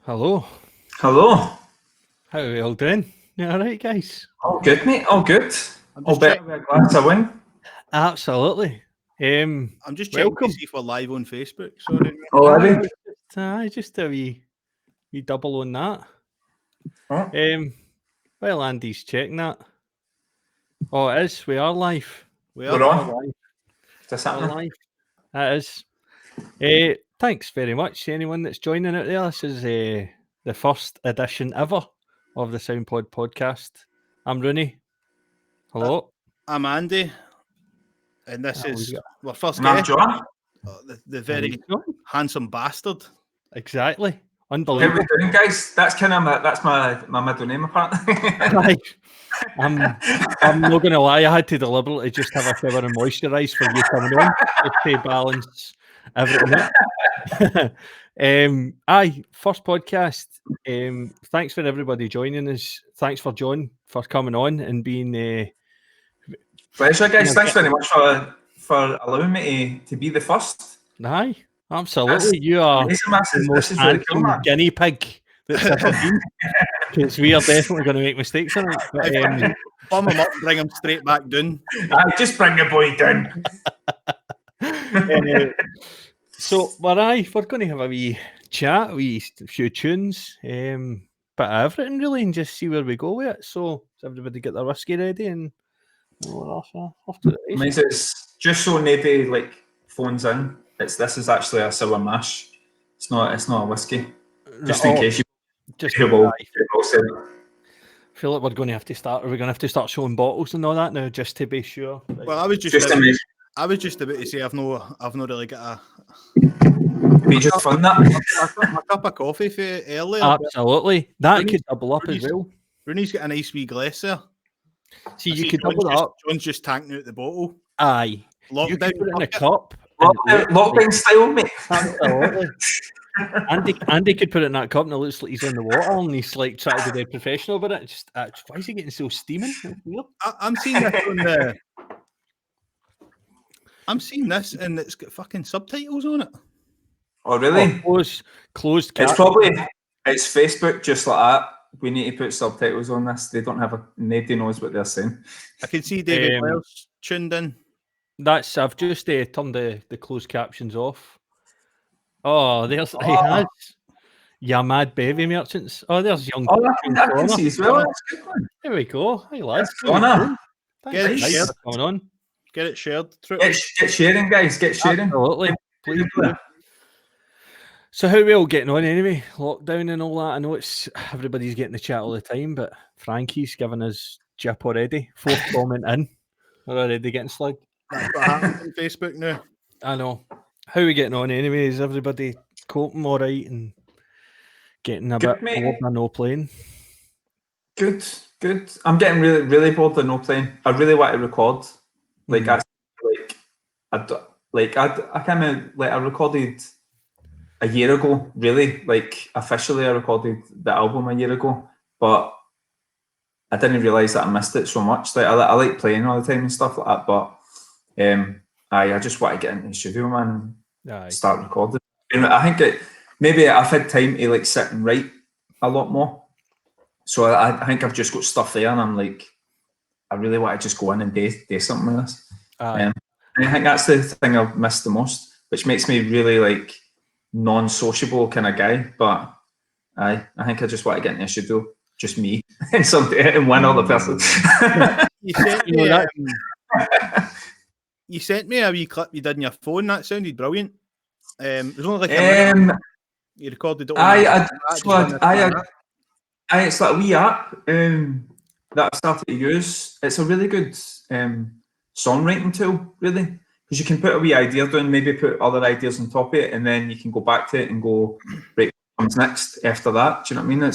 Hello. Hello. How are we all doing? You all right, guys? All good, mate. All good. I'm I'll just bet checking, a glass of win. Absolutely. I'm just checking welcome. to see if we're live on Facebook. Sorry. Oh, are we? Just a wee double on that. Huh? While Andy's checking that. Oh, it is. We are live. We We're are. on. Live. Is this We're happening? live. That is. Thanks very much to anyone that's joining out there. This is the first edition ever of the Soundpod podcast. I'm Rooney. Hello. I'm Andy, and this Oh, is we got- our first And I'm guest, John. the very handsome bastard. Exactly. How Unbelievable. we doing, guys? That's kind of my middle name, apparently. Right. I'm not going to lie, I had to deliberately just have a shower and moisturise for you coming on, just to balance everything out. Aye, first podcast. Thanks for everybody joining us. Thanks for John for coming on and being... Pleasure, guys. Thanks very much for allowing me to be the first. Aye, absolutely. You are Amazing, man. the most This is really cool, handsome man. guinea pig that's ever been. Because we are definitely going to make mistakes in it. But, Bum him up, bring him straight back down. Just bring the boy down. So we're going to have a wee chat, a few tunes, bit of everything really, and just see where we go with it. So everybody get their whiskey ready and we're off to the races. Means it's just so nobody like phones in. This is actually a sour mash. It's not a whiskey. Just in case you will say that. I feel like we're going to have to start. Are we going to have to start showing bottles and all that now, just to be sure? Well, I was just about to say I've not really got We just fun that. a cup of coffee for earlier. Absolutely, that could double up as well. Rooney's got a nice wee glass there. See, you could double that up. John's just tanking out the bottle. Aye, you could put it in a cup. Lockdown style, mate. Absolutely. Andy could put it in that cup and it looks like he's in the water and he's like trying to be dead professional about it. Just why is he getting so steaming? I'm seeing this on the. I'm seeing this and it's got fucking subtitles on it. Oh, really? Closed. It's Facebook just like that. We need to put subtitles on this. They don't have nobody knows what they're saying. I can see David Wells tuned in. I've just turned the closed captions off. Oh, he has. Yeah, mad baby merchants. Oh, there's young. Oh, I can see as well. That's a good one. There we go. Hey lads. Get it shared. Going on. Get it shared. Get sharing, guys. Get sharing. Absolutely. Please do. So how are we all getting on anyway? Lockdown and all that. I know everybody's getting the chat all the time, but Frankie's giving us jip already. 4th comment in. We're already getting slugged. That's what happens on Facebook now. I know. How are we getting on anyway? Is everybody coping all right and getting a bit bored of no playing? Good. I'm getting really, really bored of no playing. I really want to record. I recorded a year ago, really. Like officially I recorded the album a year ago, but I didn't realise that I missed it so much. Like I like playing all the time and stuff like that, but I just want to get into the studio, man, and start recording. And I think maybe I've had time to like sit and write a lot more. So I think I've just got stuff there, and I'm like, I really want to just go in and do something with this. I think that's the thing I've missed the most, which makes me really like non-sociable kind of guy. But I think I just want to get in the studio, just me and one other person. You sent me a wee clip you did on your phone. That sounded brilliant. It was only like a minute. You recorded it. It's like a wee app that I've started to use. It's a really good songwriting tool, really, because you can put a wee idea down, maybe put other ideas on top of it, and then you can go back to it and go, right, what comes next after that? Do you know what I mean? I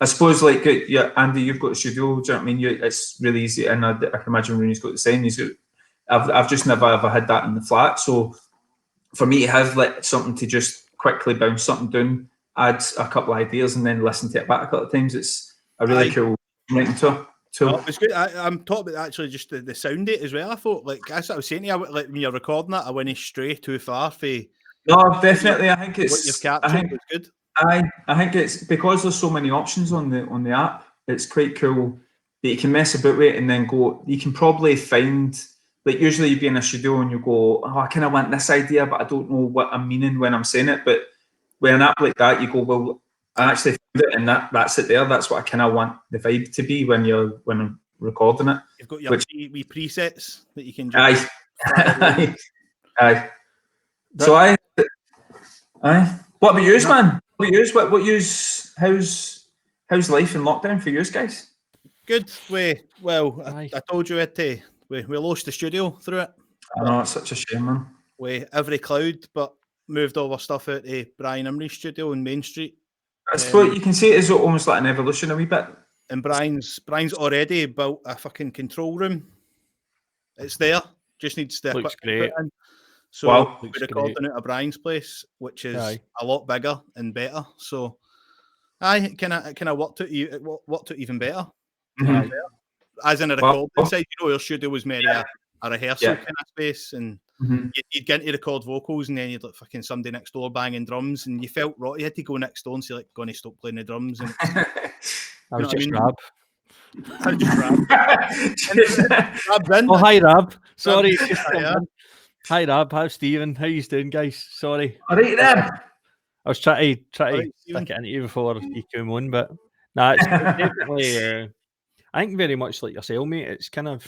suppose, like, Andy, you've got a studio. Do you know what I mean? It's really easy, and I can imagine Rooney's got the same. I've just never ever had that in the flat, so for me to have like something to just quickly bounce something down, add a couple of ideas, and then listen to it back a couple of times, it's a really cool writing tool. No, it's good. I'm talking about actually just the sound it as well. I thought, like, that's what I was saying to you, like when you're recording that, I went stray too far for. No, definitely. I think it's. What you've captured was good. I think it's because there's so many options on the app. It's quite cool that you can mess about with it and then go. You can probably find, like, usually you'd be in a studio and you go, oh, I kind of want this idea, but I don't know what I'm meaning when I'm saying it. But with an app like that, you go, well, I actually found it, and that's it there. That's what I kind of want the vibe to be when I'm recording it. You've got your wee presets that you can just. Aye. So aye. What about yours, man? What yours? What yours? How's life in lockdown for yours guys? Good. I told you it. We lost the studio through it. I know, it's such a shame, man. We every cloud, but moved all our stuff out to Brian Imrie's studio in Main Street. I suppose you can see it as almost like an evolution a wee bit. And Brian's already built a fucking control room. It's there. Just needs the Looks equipment great. put in. So we're recording it at Brian's place, which is a lot bigger and better. So it kind of worked out even better. Mm-hmm. As in a recording side, your studio was maybe a rehearsal kind of space, and you'd get to record vocals, and then you'd like fucking somebody next door banging drums, and you felt right. You had to go next door and say, like, going to stop playing the drums. And I was just Rab. I was just Rab. Oh, hi, Rab. Sorry. Hi, Rab. How's Stephen? How you doing, guys? Sorry. All right, then. I was trying to stick it into you before you came on, but it's definitely. I think very much like yourself, mate. It's kind of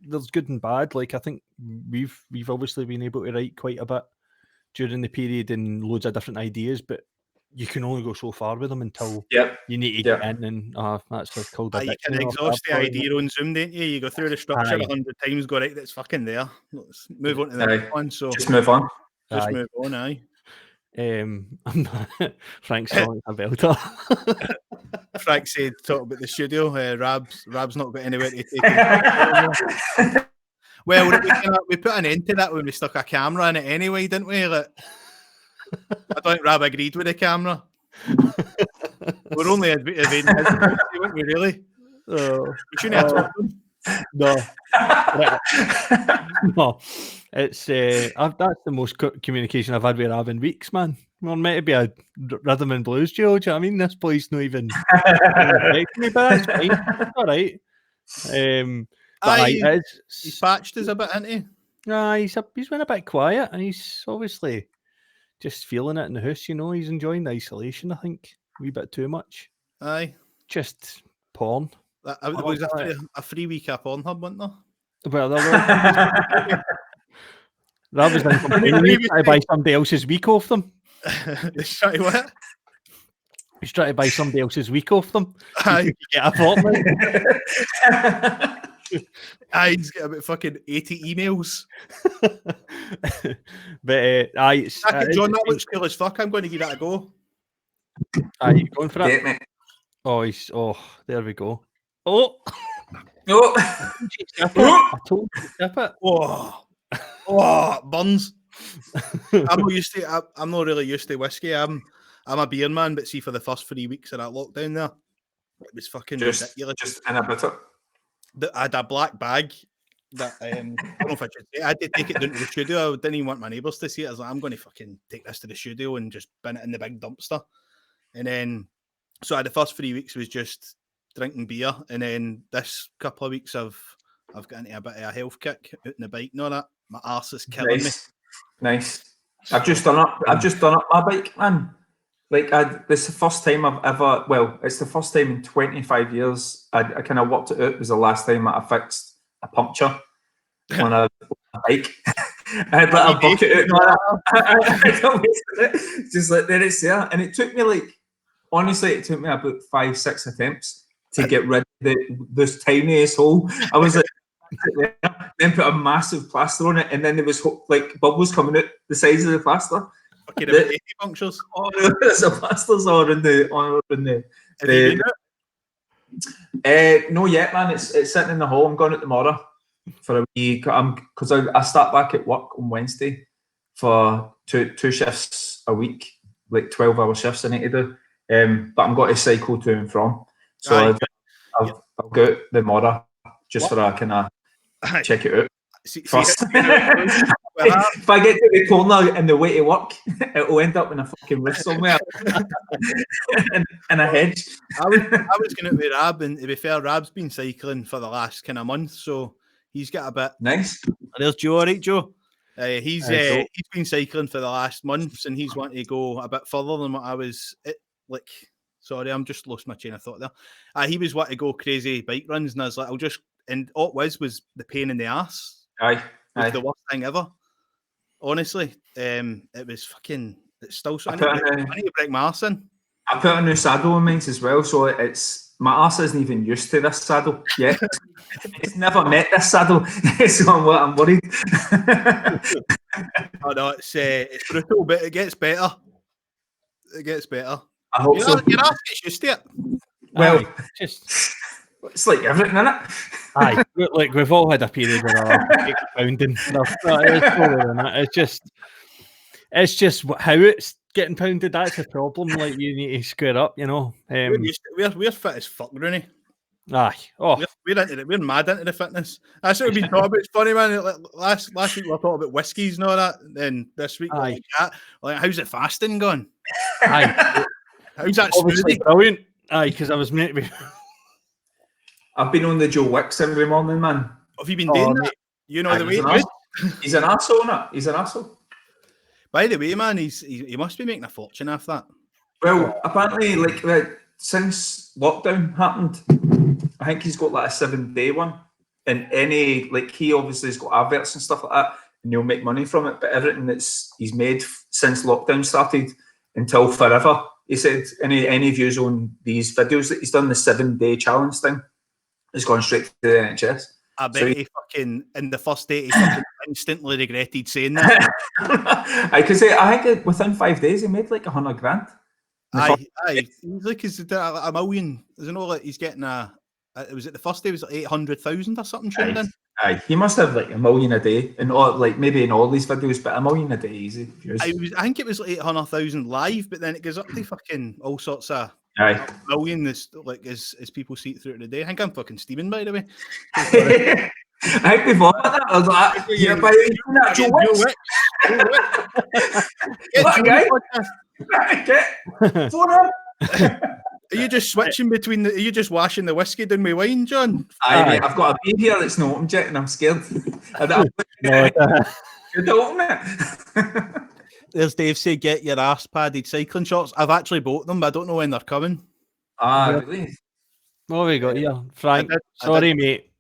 there's good and bad. Like, I think we've obviously been able to write quite a bit during the period and loads of different ideas, but you can only go so far with them until you need to get in, and that's called a you can exhaust the idea on Zoom, don't you? You go through the structure 100 times, go, right, that's fucking there. Let's move on to the next one. So just move on. Move on, aye. Frank's calling a belter. Frank said, talk about the studio. Rab's not got anywhere to take it. Well, we put an end to that when we stuck a camera in it anyway, didn't we? Like, I don't think Rab agreed with the camera. We're only evading his privacy, weren't we, really? We shouldn't have talked to him. No. No. It's that's the most communication I've had with Rab in weeks, man. We're meant to be a rhythm and blues duo. Do you know what I mean? This boy's not even me, but that's fine. It's all right. He's patched us a bit, hasn't he? He's been a bit quiet, and he's obviously just feeling it in the house. You know, he's enjoying the isolation. I think a wee bit too much. Aye, just porn. That was a free week at Pornhub, wasn't there? Well, that was then complaining to buy somebody else's week off them. He's trying to what? He's trying to buy somebody else's week off them. You get a fortnight. He's got about fucking 80 emails. But John, that looks cool as fuck. I'm going to give that a go. You going for it? Mate. There we go. Oh, I told you to tip it. Oh, buns. I'm not really used to whiskey. I'm a beer man, but see, for the first 3 weeks of that lockdown there, it was fucking ridiculous. Just in a bit of I had a black bag that I don't know if I should say. I had to take it down to the studio. I didn't even want my neighbours to see it. I was like, I'm going to fucking take this to the studio and just bin it in the big dumpster. And then, so the first 3 weeks was just drinking beer, and then this couple of weeks I've got into a bit of a health kick out on the bike and all that. My arse is killing me. Nice. I've just done up my bike, man. Like, this is the first time it's the first time in 25 years I kind of worked it out. It was the last time I fixed a puncture on a bike. I had like a bucket out and just like, there it's there. And it took me about 5-6 attempts to get rid of this tiniest hole. I was like, then put a massive plaster on it, and then there was like bubbles coming out the sides of the plaster. Okay, about 80 punctures. There's a plasters on in the. No yet, man. It's sitting in the hall. I'm going out tomorrow for a week. Because I start back at work on Wednesday for two shifts a week, like 12-hour shifts I need to do. But I'm going to cycle to and from. So I'll go out tomorrow just for a kind of check it out. First. If I get to the corner in the way to work, it'll end up in a fucking roof somewhere in a hedge. I was going to be Rab, and to be fair, Rab's been cycling for the last kind of month, so he's got a bit. Nice. There's Joe, all right, Joe. He's been cycling for the last months, and he's wanting to go a bit further than what I was. Sorry, I'm just lost my chain of thought there. He was wanting to go crazy bike runs, and I was like, and all it was the pain in the ass. Aye. It was the worst thing ever. Honestly, it was fucking. It's still so. I need to break my arse in. I put a new saddle on mine as well, so my arse isn't even used to this saddle yet. It's never met this saddle, so I'm worried. Oh no, it's brutal, but it gets better. It gets better. I hope so. Your arse gets used to it. Well, it's like everything, innit? Aye, like we've all had a period where pounding. It's just how it's getting pounded. That's a problem. Like you need to square up, you know. We're fit as fuck, Rooney. Aye, we're into it. We're mad into the fitness. That's what we've been talking about. It's funny, man. Last week we were talking about whiskies and all that. And then this week, we're like how's it fasting going? Aye, how's that smoothie? Brilliant. Aye, because I was meant to be. I've been on the Joe Wicks every morning, man. Have you been doing that? You know the way he's an arsehole, innit? He's an arsehole. By the way, man, he must be making a fortune off that. Well, apparently, like since lockdown happened, I think he's got like a 7-day one. And he obviously has got adverts and stuff like that, and he'll make money from it. But everything he's made since lockdown started until forever, he said, any views on these videos that he's done, the 7-day challenge thing, has gone straight to the NHS. I bet he fucking, in the first day, he fucking instantly regretted saying that. I could say, I think within 5 days, he made like 100 grand. Aye. He's like, is it a million? Isn't it like he's getting was it the first day, was it 800,000 or something? Aye. He must have like 1 million a day, and maybe in all these videos, but 1 million a day easy. Views. I think it was like 800,000 live, but then it goes up to fucking all sorts of. Aye. Million as people see it through the day. I think I'm fucking steaming, by the way. I think we've all had that. I was like, yeah, by that Joe Wicks. Get Are you just switching between are you just washing the whiskey down with wine, John? Aye, I've got a beer here that's not opened yet, and I'm scared. I don't open it. There's Dave say, get your arse padded cycling shorts. I've actually bought them, but I don't know when they're coming. Really? What have we got here? Frank, sorry, mate.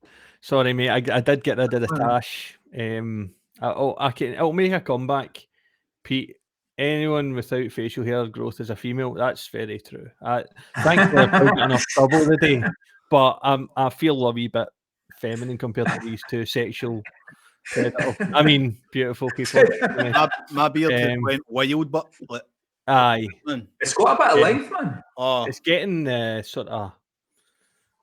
I did get rid of the tash. It'll make a comeback. Pete, anyone without facial hair growth is a female. That's very true. Thankfully, I've got enough trouble today, but I feel a wee bit feminine compared to these two sexual. Beautiful people. My beard went wild, but aye, it's got a bit of life, man. It's getting sort of.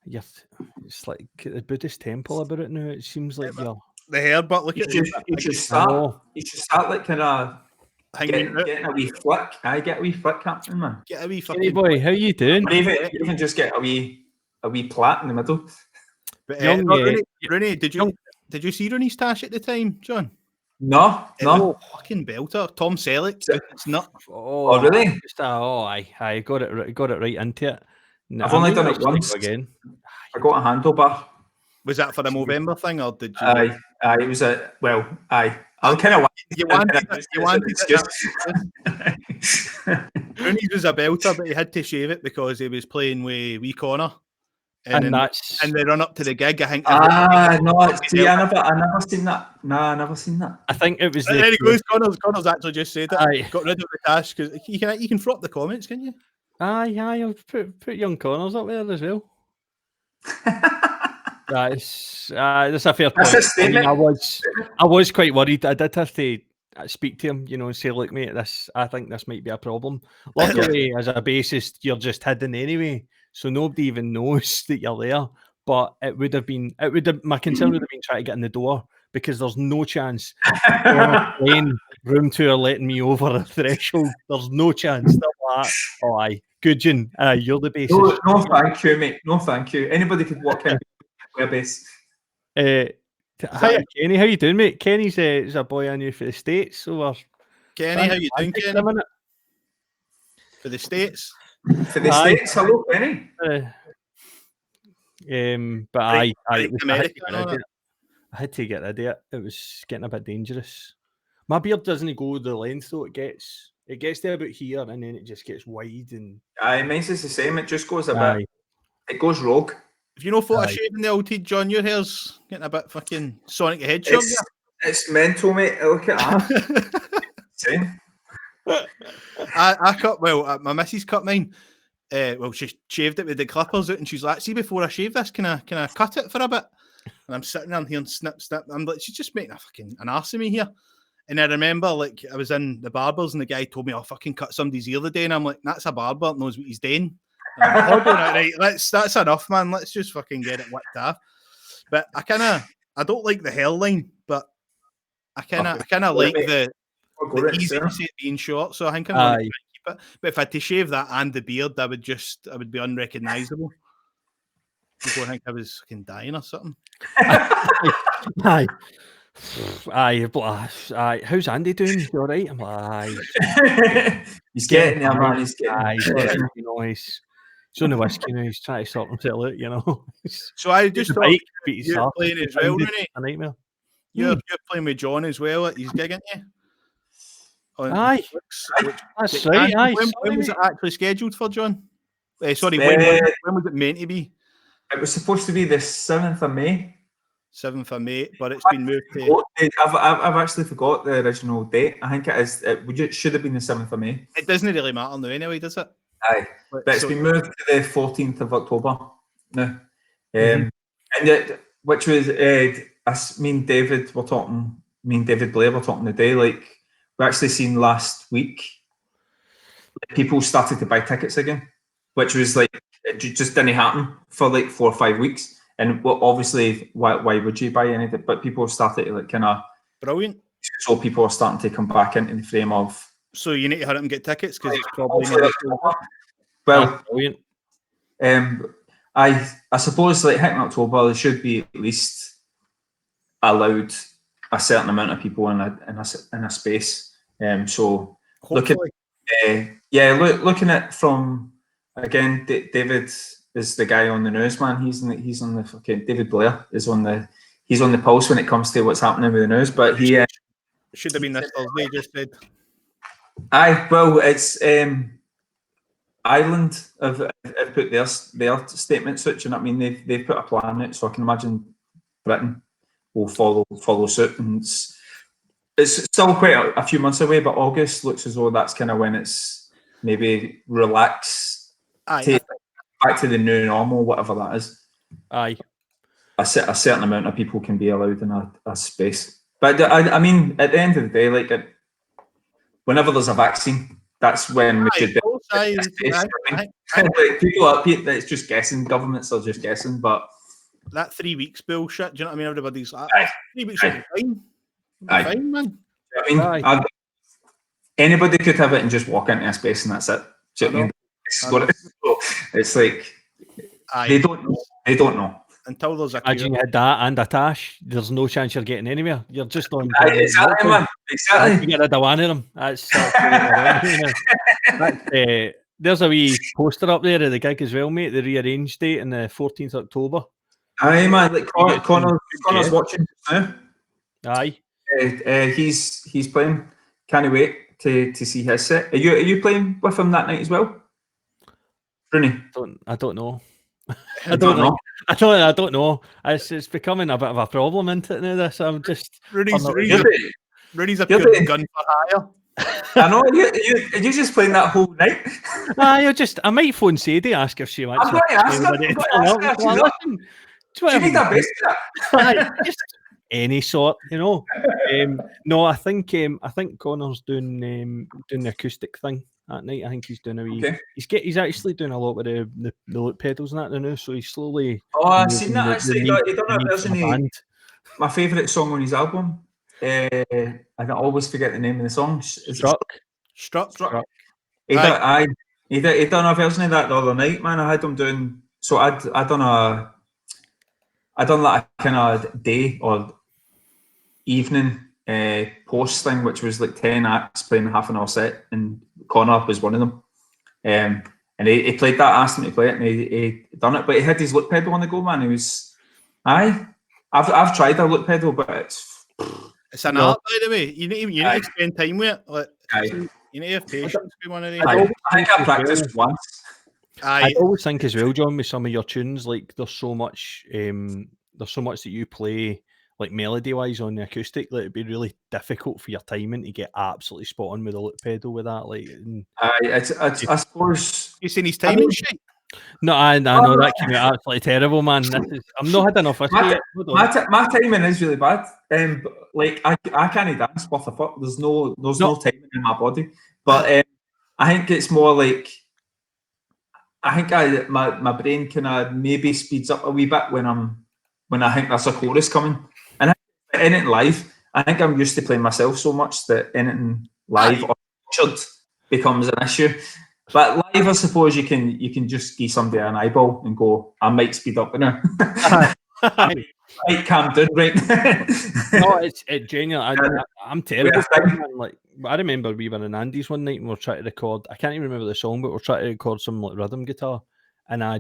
It's like the Buddhist temple about it now. It seems like the hair, but look at you. You should start like kind of getting a wee flick. I get a wee flick happening, man. Get a wee fucking. Hey boy, how you doing? Or even just get a wee plait in the middle. But Rooney, did you see Rooney's tash at the time, John? No. Fucking belter. Tom Selleck. It's not. Oh really? I got it right into it. No, I've only done it once. Again. I got a handlebar. Was that for the Movember thing, or did you? Aye. It was aye. I'm kind of. You wanted it. Rooney was a belter, but he had to shave it because he was playing with Wee Connor. And they run up to the gig. I think. No. I never seen that. No, I never seen that. I think it was. There he goes. Connor's actually just said it. Aye. Got rid of the tash because you can throw up the comments, can you? Aye. I'll put young Connors up there as well. That's a fair point. I was quite worried. I did have to speak to him, and say, "Look, mate, I think this might be a problem." Luckily, as a bassist, you're just hidden anyway, so nobody even knows that you're there. But my concern would have been trying to get in the door because there's no chance room tour letting me over a threshold. There's no chance. Oh, aye. Good, Jin. You're the bassist. No, thank you, mate. No, thank you. Anybody could walk in with a bass. Hi, Kenny. How you doing, mate? Kenny's is a boy I knew for the States. So we're Kenny, how you doing, Kenny? For the States? For the States, hello, Kenny. But I had to get rid of it. It was getting a bit dangerous. My beard doesn't go the length though. It gets to about here, and then it just gets wide and. Mine's is the same. It just goes a bit. It goes rogue. If you know photo shaving the old John, your hair's getting a bit fucking Sonic the Hedgehog. It's mental, mate. Look at that. Same. I cut. Well, my missus cut mine. She shaved it with the clippers out, and she's like, "See, before I shave this, can I cut it for a bit?" And I'm sitting there hearing snip, snip. I'm like, she's just making an arse of me here. And I remember, like, I was in the barber's, and the guy told me, "I'll fucking cut somebody's ear the day," and I'm like, "That's a barber, knows what he's doing." Like, right, that's enough, man. Let's just fucking get it whipped off. But I don't like the hairline, but I kind of like the easy being short. So I think I'm going to keep it. But if I had to shave that and the beard, I would be unrecognisable. People think I was fucking dying or something. Aye. How's Andy doing? You all right? I'm like, he's getting there, man. He's getting he's on the whiskey now. He's trying to sort himself out, you know. So I just thought you're playing as well, Rooney. A nightmare. You're playing with John as well at his gig, aren't you? Aye. That's right. Aye. When was it actually scheduled for, John? Sorry, when was it meant to be? It was supposed to be the 7th of May. 7th of May, but it's been moved to... I've actually forgot the original date. I think it is. It should have been the 7th of May. It doesn't really matter now anyway, does it? Aye. But it's been moved to the 14th of October now. Which was... me and David Blair were talking today, like, we actually seen last week, people started to buy tickets again, which was like, it just didn't happen for like 4 or 5 weeks. And obviously, why would you buy anything? But people started to like kind of brilliant. So people are starting to come back into the frame of. So you need to hurry up and get tickets because it's probably well. Brilliant. I suppose like hitting October, there should be at least allowed a certain amount of people in a space. So hopefully. Looking at from again, David is the guy on the news, man. He's on the fucking David Blair is on the pulse when it comes to what's happening with the news. But he should have been this Thursday. Just said. Aye, well, it's Ireland have put their statements out. You know what I mean? They've put a plan out, so I can imagine Britain will follow suit. And it's still quite a few months away, but August looks as though that's kind of when it's maybe relaxed. Aye. Back to the new normal, whatever that is. Aye. A certain amount of people can be allowed in a space. But I mean, at the end of the day, like whenever there's a vaccine, that's when we should be. People are, it's just guessing. Governments are just guessing, but that 3 weeks bullshit. Do you know what I mean? Everybody's like, 3 weeks will be fine. Fine, man. I mean, anybody could have it and just walk into a space and that's it. Do you know what I mean? It's like they don't know until there's a imagine you had that and a tash. There's no chance you're getting anywhere. You're just on exactly, man. Exactly. You get rid of one of them. That's there's a wee poster up there of the gig as well, mate. The rearranged date on the 14th of October. Aye, man. Like Connor's watching now. Aye. He's playing. Can't wait to see his set. Are you playing with him that night as well? Rooney? I don't know. I don't know. It's becoming a bit of a problem, isn't it? Now this, I'm just Rooney's a pure gun for hire. I know. You just playing that whole night. I might phone Sadie, ask if she wants. I'm going to ask her. Do you need a bass for that? Just any sort, you know. No, I think Connor's doing the acoustic thing that night. I think he's doing a wee. Okay. He's actually doing a lot with the loop pedals and that now. So he's slowly. Oh, I've seen that actually. He done a version of my favourite song on his album. I can always forget the name of the song. Struck. He done a version of that the other night, man. I had him doing. So I done like a kind of day or evening post thing, which was like 10 acts playing a half an hour set, and Connor was one of them. And he played that, asked him to play it, and he done it. But he had his look pedal on the go, man. He was, I've tried a look pedal, but it's an art, by the way. You need to spend time with it. Like, you need to have patience with one of these. I think I practiced once. I always think as well, John, with some of your tunes, like there's so much that you play, like melody wise on the acoustic, that it'd be really difficult for your timing to get absolutely spot on with a loop pedal with that. Like, I suppose you seen his timing shit. No, I know that came out absolutely terrible, man. I'm not had enough history. My timing is really bad. Like I can't dance worth a fuck. There's no timing in my body. But I think it's more like my brain kind of maybe speeds up a wee bit when I think there's a chorus coming. And anything live, I think I'm used to playing myself so much that anything live or featured becomes an issue. But live, I suppose you can just give somebody an eyeball and go, I might speed up now. Right, calm down, right? No, it's genuine. I'm terrible. Like, I remember we were in Andy's one night and we were trying to record. I can't even remember the song, but we're trying to record some like rhythm guitar, and I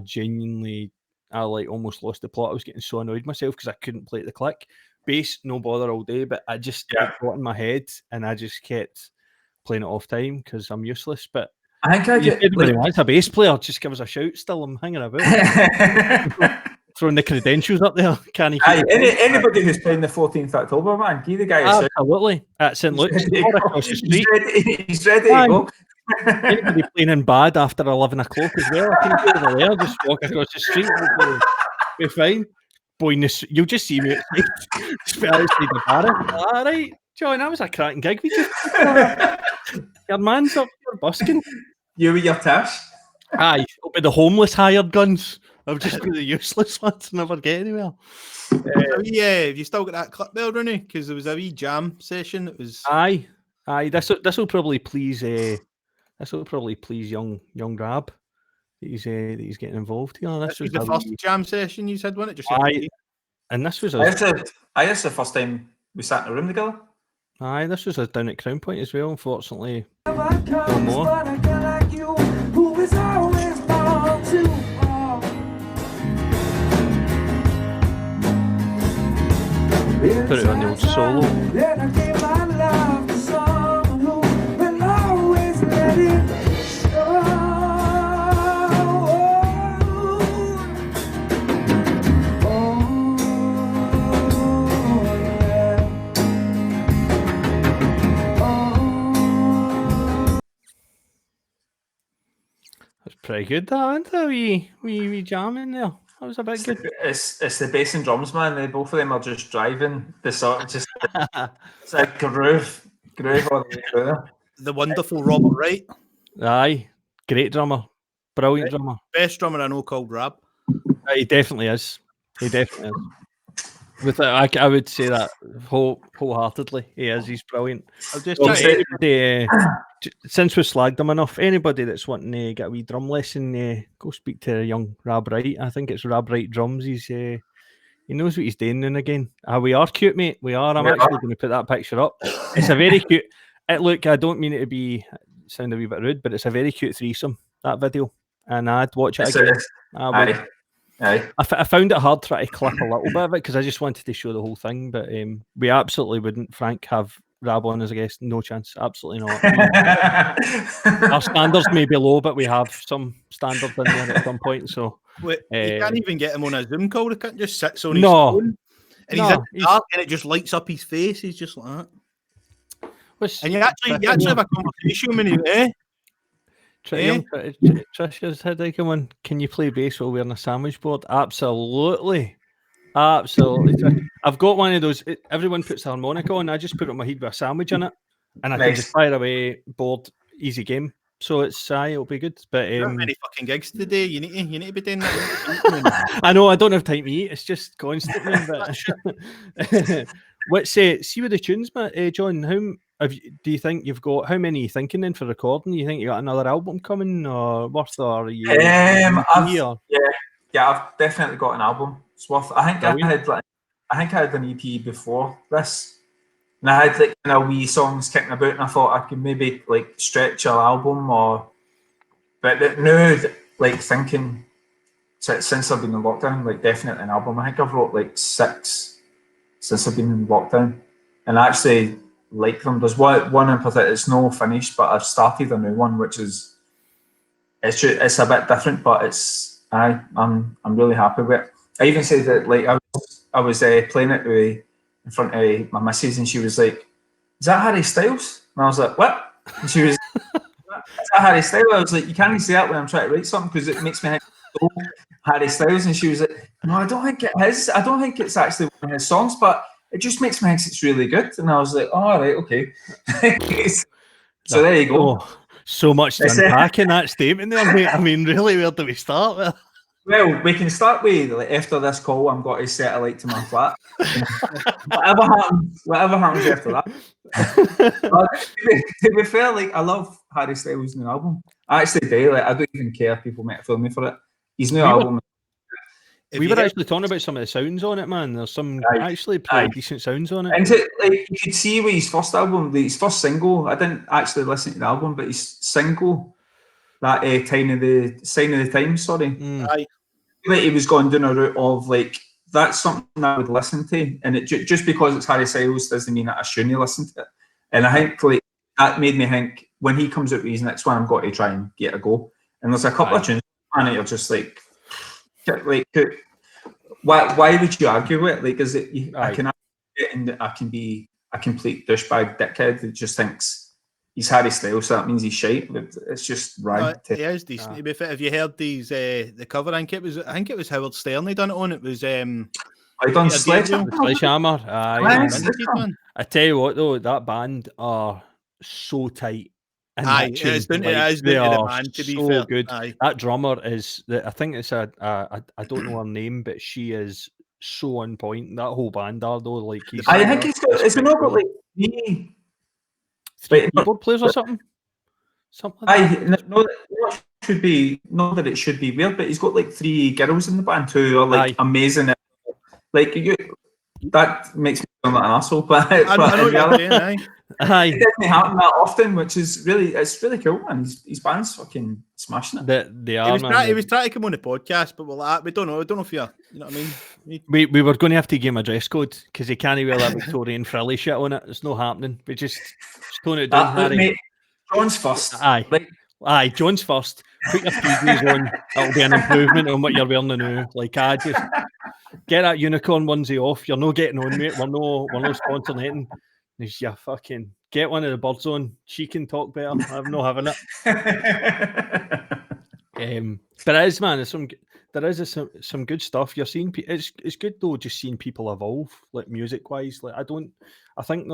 like almost lost the plot. I was getting so annoyed myself because I couldn't play the click. Bass, no bother all day, but I just got in my head and I just kept playing it off time because I'm useless. But I think everybody wants a bass player. Just give us a shout. Still, I'm hanging about. Throwing the credentials up there. Can he? Anybody who's playing the 14th October, man, give the guy a shout. Absolutely. At St. Luke's, across the street. He's ready to go. Anybody playing in bad after 11 o'clock as well? I can go over there, just walk across the street. Be fine. Boy, you'll just see me outside the bar. All right, John, that was a cracking gig. Your man's up here busking. You with your tash? Aye, up with the homeless hired guns. I've just been the useless ones, never get anywhere. Have you still got that clip there, Rooney? Because there was a wee jam session. It was aye. This will probably please young Rab. That he's getting involved here. This was the first jam session you said, wasn't it? Aye, and this was. That's the first time we sat in a room together. Aye, this was down at Crown Point as well. Unfortunately, no more. Put it on the old solo. That's pretty good, that, isn't it? We jamming there. That was a bit good. It's the bass and drums, man. Both of them are just driving the sort, just it's a groove all the way through there. The wonderful Robert Wright. Aye, great drummer, brilliant drummer, best drummer I know called Rab. He definitely is. With I would say that wholeheartedly. He is. He's brilliant. I'll just anybody, since we slagged him enough, anybody that's wanting to get a wee drum lesson, go speak to young Rab Wright. I think it's Rab Wright Drums. He knows what he's doing now and again. We are cute, mate. We are. I'm actually going to put that picture up. It's a very cute. Look, I don't mean it to sound a wee bit rude, but it's a very cute threesome, that video, and I'd watch it again. Aye. I found it hard trying to clip a little bit of it because I just wanted to show the whole thing, but we absolutely wouldn't, Frank, have Rab on as a guest. No chance. Absolutely not. Our standards may be low, but we have some standards in there at some point. So you can't even get him on a Zoom call. He can't just sit on his phone. And he's in the dark and it just lights up his face. He's just like that. And you actually have a conversation with him, Trisha's head, come on. Can you play bass while wearing a sandwich board? Absolutely. I've got one of those. Everyone puts the harmonica on. I just put it on my head with a sandwich in it, and I can just fire away board. Easy game. So it'll be good. But not many fucking gigs today. You need to be doing that. I know. I don't have time to eat. It's just constantly. But see with the tunes, John. Do you think you've got? How many are you thinking then for recording? You think you got another album coming, or worth? Or are you? I've definitely got an album. It's worth. I think I had an EP before this, And I had like kind of wee songs kicking about, and I thought I could maybe like stretch an album, but now like thinking since I've been in lockdown, like definitely an album. I think I've wrote like 6 since I've been in lockdown, and I actually like them. There's one in particular. It's no finished, but I've started a new one, which is it's a bit different, but I'm really happy with it. I even said that like I was playing it in front of my missus, and she was like, "Is that Harry Styles?" And I was like, "What?" And she was, "Is that Harry Styles?" I was like, "You can't say that when I'm trying to write something because it makes me think so Harry Styles." And she was like, "No, I don't think it is. I don't think it's actually one of his songs, but it just makes me think it's really good." And I was like, "Oh, all right, okay." So there you go. Oh, so much to unpack in that statement there, mate. I mean, really, where do we start with? Well, we can start with like, after this call, I'm going to set a light to my flat. whatever happens after that. To be fair, like I love Harry Styles' new album. I actually do. Like I don't even care if people might film me for it. His new album. We were actually talking about some of the sounds on it, man. There's some actually pretty decent sounds on it. And like you could see with his first album, his first single. I didn't actually listen to the album, but his single, that Sign of the Times. Sorry, like he was going down a route of like that's something I would listen to, and it just because it's Harry Styles doesn't mean that I shouldn't listen to it. And I think like that made me think when he comes out with his next one, I'm going to try and get a go. And there's a couple of tunes and you're just like why would you argue with it? Like, is it I can argue it and I can be a complete douchebag dickhead that just thinks he's Harry Styles, so that means he's shite. It's just right. He is decent. To be fair, have you heard these the cover? I think it was Howard Stern he done it on. It was I done Sledgehammer. I tell you what though, that band are so tight. It's down to the band, to be so fair. Good. That drummer is I think it's I don't know her name, but she is so on point. That whole band are though, like I think he's got it's not got like three keyboard players or something. Something like not that it should be weird, but he's got like 3 girls in the band who are like amazing. Like that makes me sound like an asshole, but I know what you're saying, it doesn't happen that often, which is really cool, man. His band's fucking smashing it. They are. He was trying to come on the podcast, but we don't know. I don't know if you know what I mean. We were going to have to give him a dress code because he can't wear that Victorian frilly shit on it. It's not happening. We just tone it down, Harry. Mate, John's first. Aye, John's first. Put your PJs on. That'll be an improvement on what you're wearing now. Like, just get that unicorn onesie off. You're not getting on, mate. We're no sponsoring anything. You fucking get one of the birds on. She can talk better. I'm not having it. But it is, man. There is some good stuff. You're seeing. It's good though, just seeing people evolve, like music wise. Like I think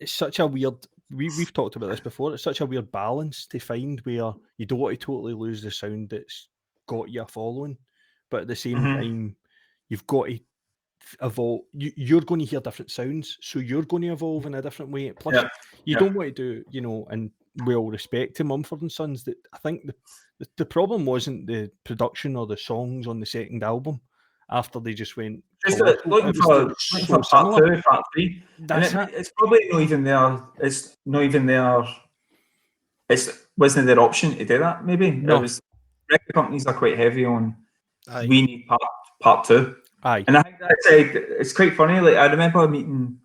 it's such a weird. We've talked about this before. It's such a weird balance to find where you don't want to totally lose the sound that's got you a following, but at the same time, you've got to evolve. You're going to hear different sounds, so you're going to evolve in a different way. Plus, you don't want to do, and we all respect to Mumford & Sons. That I think the problem wasn't the production or the songs on the second album. After they just went looking for part 2, part 3. It's probably not even there. It's not even there. It wasn't their option to do that. Maybe no. Record companies are quite heavy on. We need part 2. And I think it's quite funny. Like I remember meeting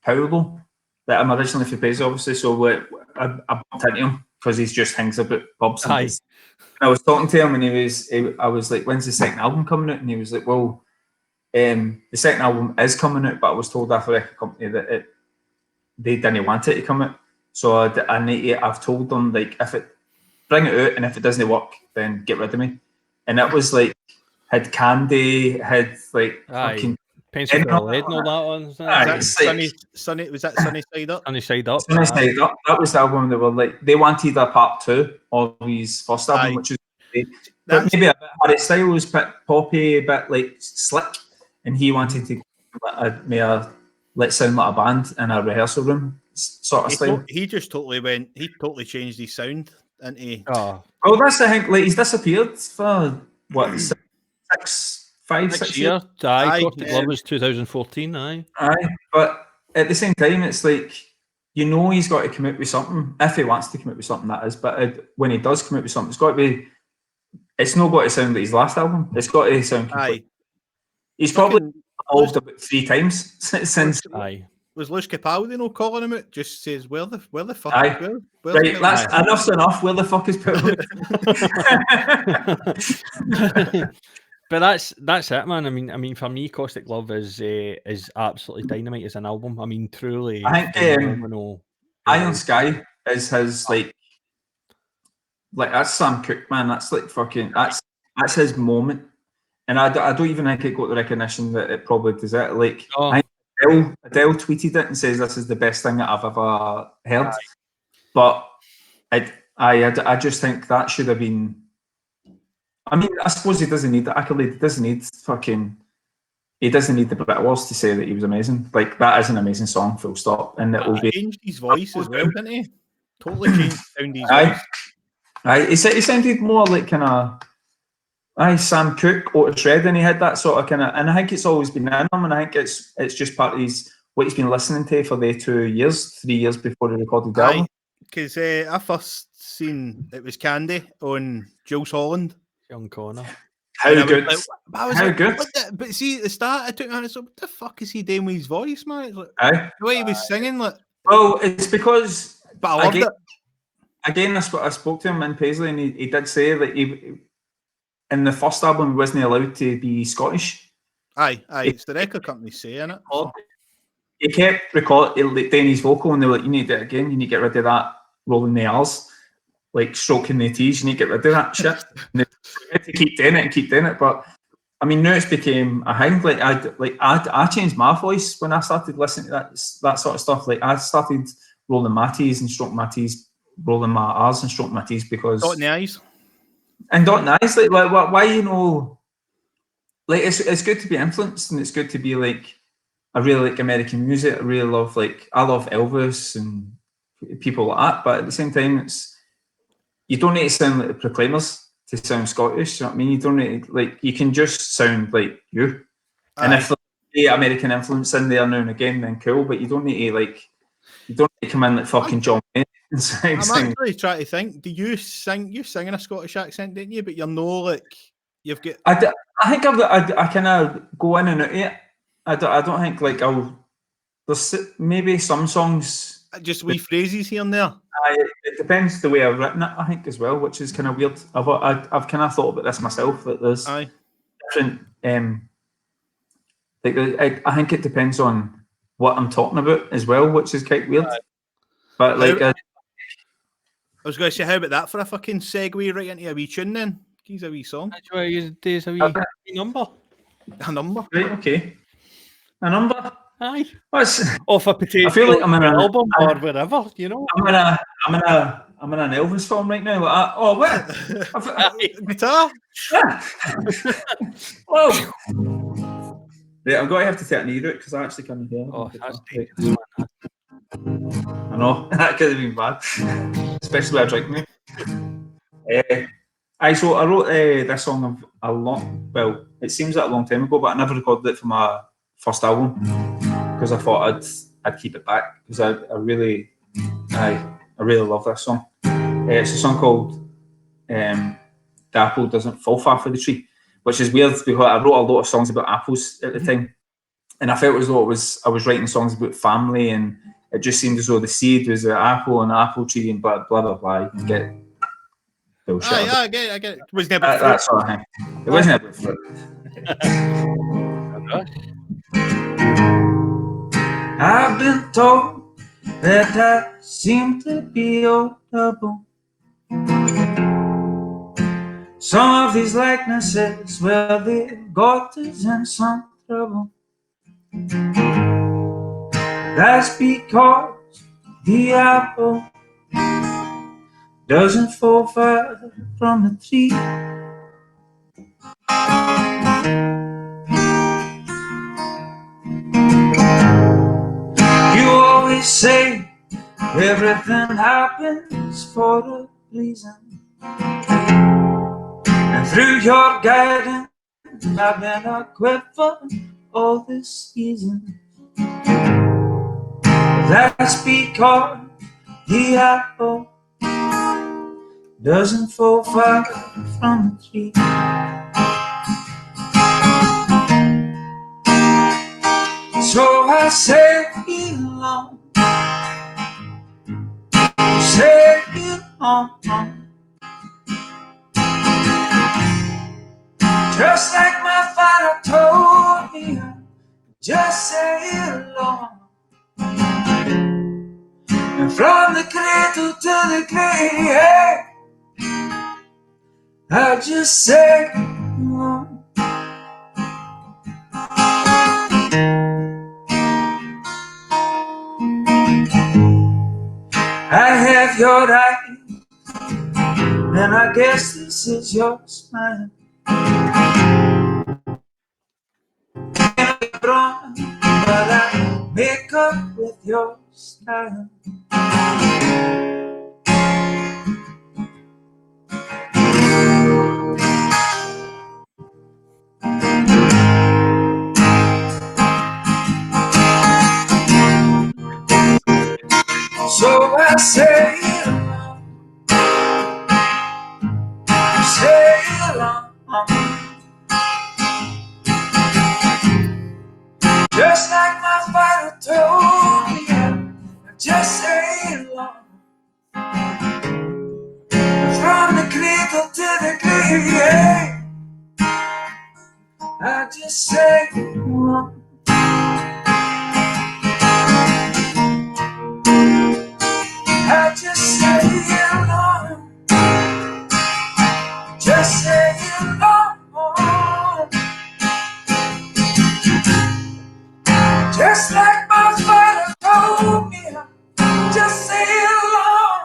Paolo. That I'm originally for Pays, obviously. So I bumped into him because he just hangs about pubs. I was talking to him, and I was like, "When's the second album coming out?" And he was like, "Well, the second album is coming out, but I was told after the record company that they didn't want it to come out. So I've told them like bring it out, and if it doesn't work, then get rid of me." And it was like had Candy, had like fucking Pencil for Lead and all that one. Was that Sunny Side Up? Sunny Side Up. Sunny Side Up. That was the album they were like they wanted a part 2 of his first album, which is but maybe a bit Harry Styles, a bit poppy, a bit like slick, and he wanted to let's sound like a band in a rehearsal room sort of style. He just totally changed his sound into. Well, that's the thing. Like he's disappeared for what 6 years. Cosmic Love was 2014. But at the same time, it's like, you know, he's got to come out with something if he wants to come out with something, that is. But when he does come out with something, it's got to be. It's not got to sound like his last album. It's got to sound complete. He's probably evolved about 3 times since. Aye. Was Luis Capaldi no calling him out? Just says, where the fuck? Aye. Right, that's enough's enough. Where the fuck is Paul? But that's it, man. I mean, for me, Caustic Love is absolutely dynamite as an album. I mean, truly. I think Iron Sky is his like that's Sam Cooke, man. That's like fucking that's his moment, and I don't even think it got the recognition that it probably deserves. Like Adele tweeted it and says this is the best thing that I've ever heard, but I just think that should have been. I mean, I suppose he doesn't need the accolade. He doesn't need the Brit Awards to say that he was amazing. Like, that is an amazing song, full stop. And it will be. Changed his voice as well, didn't he? Totally changed his voice. He sounded more like kind of Sam Cooke, Otis Redding. He had that sort of kind of, and I think it's always been in him, and I think it's just part of what he's been listening to for the 3 years before he recorded the album. Because I first seen it was Candy on Jules Holland. Young Connor. How good. How good. But see, at the start, I took on, it's like, what the fuck is he doing with his voice, man? It's like, the way he was singing, like. Well, it's because. But I loved it. Again, I spoke to him in Paisley, and he did say that in the first album, he wasn't allowed to be Scottish. Aye, it's the record company saying it. So. He kept doing his vocal, and they were like, you need to do it again, you need to get rid of that rolling the R's. Like stroking the T's, you need to get rid of that shit. And to keep doing it. But I mean, now it's became a thing. Like I changed my voice when I started listening to that sort of stuff. Like I started rolling my T's and stroking my T's, rolling my R's and stroking my T's because dotting the I's. And dotting the I's, like why like it's good to be influenced, and it's good to be like, I really like American music. I really love I love Elvis and people like that. But at the same time, you don't need to sound like the Proclaimers to sound Scottish. You know what I mean? You don't need to, you can just sound like you. Aye. And if there's the American influence in there now and again, then cool. But you don't need to you don't need to come in like fucking John Wayne and sing. I'm actually trying to think. Do you sing? You sing in a Scottish accent, didn't you? But you're no you've got. I think I kind of go in and out of it. I don't think there's maybe some songs. Just wee phrases here and there. It depends the way I've written it, I think, as well, which is kind of weird. I've kind of thought about this myself, that there's different. I think it depends on what I'm talking about as well, which is quite weird. But I was going to say, how about that for a fucking segue right into a wee tune then? He's a wee song. That's why there's a wee number. A number. Right. Okay. A number. Aye. Off a potato. I feel like I'm in an album or whatever, you know. I'm in an Elvis film right now. What? Guitar? Yeah. Whoa. Right, I'm going to have to take an ear out because I actually can't hear. Oh, that's dangerous. I know. That could have been bad. Especially when I drink me. So I wrote this song it seems like a long time ago, but I never recorded it for my first album because I thought I'd keep it back because I really love this song. It's a song called "The Apple Doesn't Fall Far from the Tree," which is weird because I wrote a lot of songs about apples at the time, and I felt as though I was writing songs about family, and it just seemed as though the seed was an apple and an apple tree and blah blah blah. You can get bullshit. I get it. It wasn't about that sort of thing. It wasn't about fruit. I've been told that I seem to be audible. Some of these likenesses, well, they got us in some trouble. That's because the apple doesn't fall far from the tree. You always say everything happens for a reason, and through your guidance I've been equipped for all this season. That's because the apple doesn't fall far from the tree. So I sail along, sail on. Just like my father told me, just sail along. And from the cradle to the grave, I just sail along. I have your eyes, and I guess this is your smile. But I make up with your style. So I sail on, just like my father told me. I just sail on, from the cradle to the grave. I just sail on. I just sail on, just sail on, just like my father told me. Just sail on,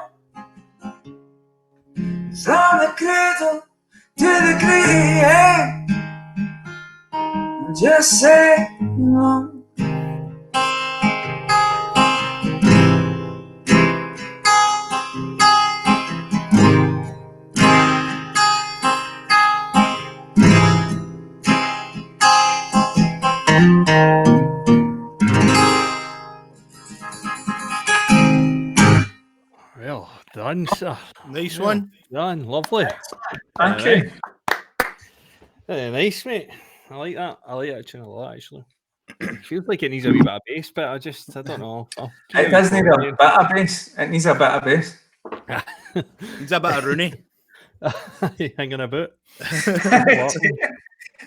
from the cradle to the grave. Just sail on. Well done, sir. Nice one. Done. Lovely. Thank you. Very nice, mate. I like that. I like that tune a lot, actually. Feels like it needs a wee bit of bass, but I don't know. It does need a bit of bass. It needs a bit of bass. He's a bit of Rooney. Hanging about.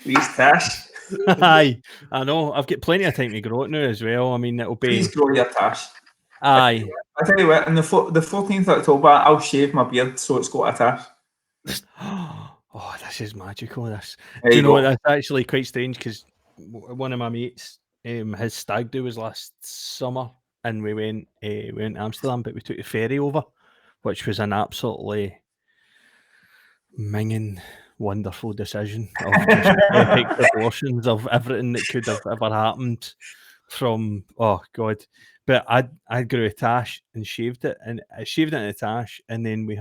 These tash. Aye, I know. I've got plenty of time to grow it now as well. I mean, it'll be. Please grow your tash. Aye. I tell you what, on the 14th of October, I'll shave my beard so it's got a tash. Oh, this is magical. This. There Do you know go. what? That's actually quite strange because one of my mates, his stag do was last summer, and we went to Amsterdam, but we took the ferry over, which was an absolutely minging, wonderful decision of just epic proportions of everything that could have ever happened. From god, but I grew a tash and shaved it, and I shaved it in a tash, and then we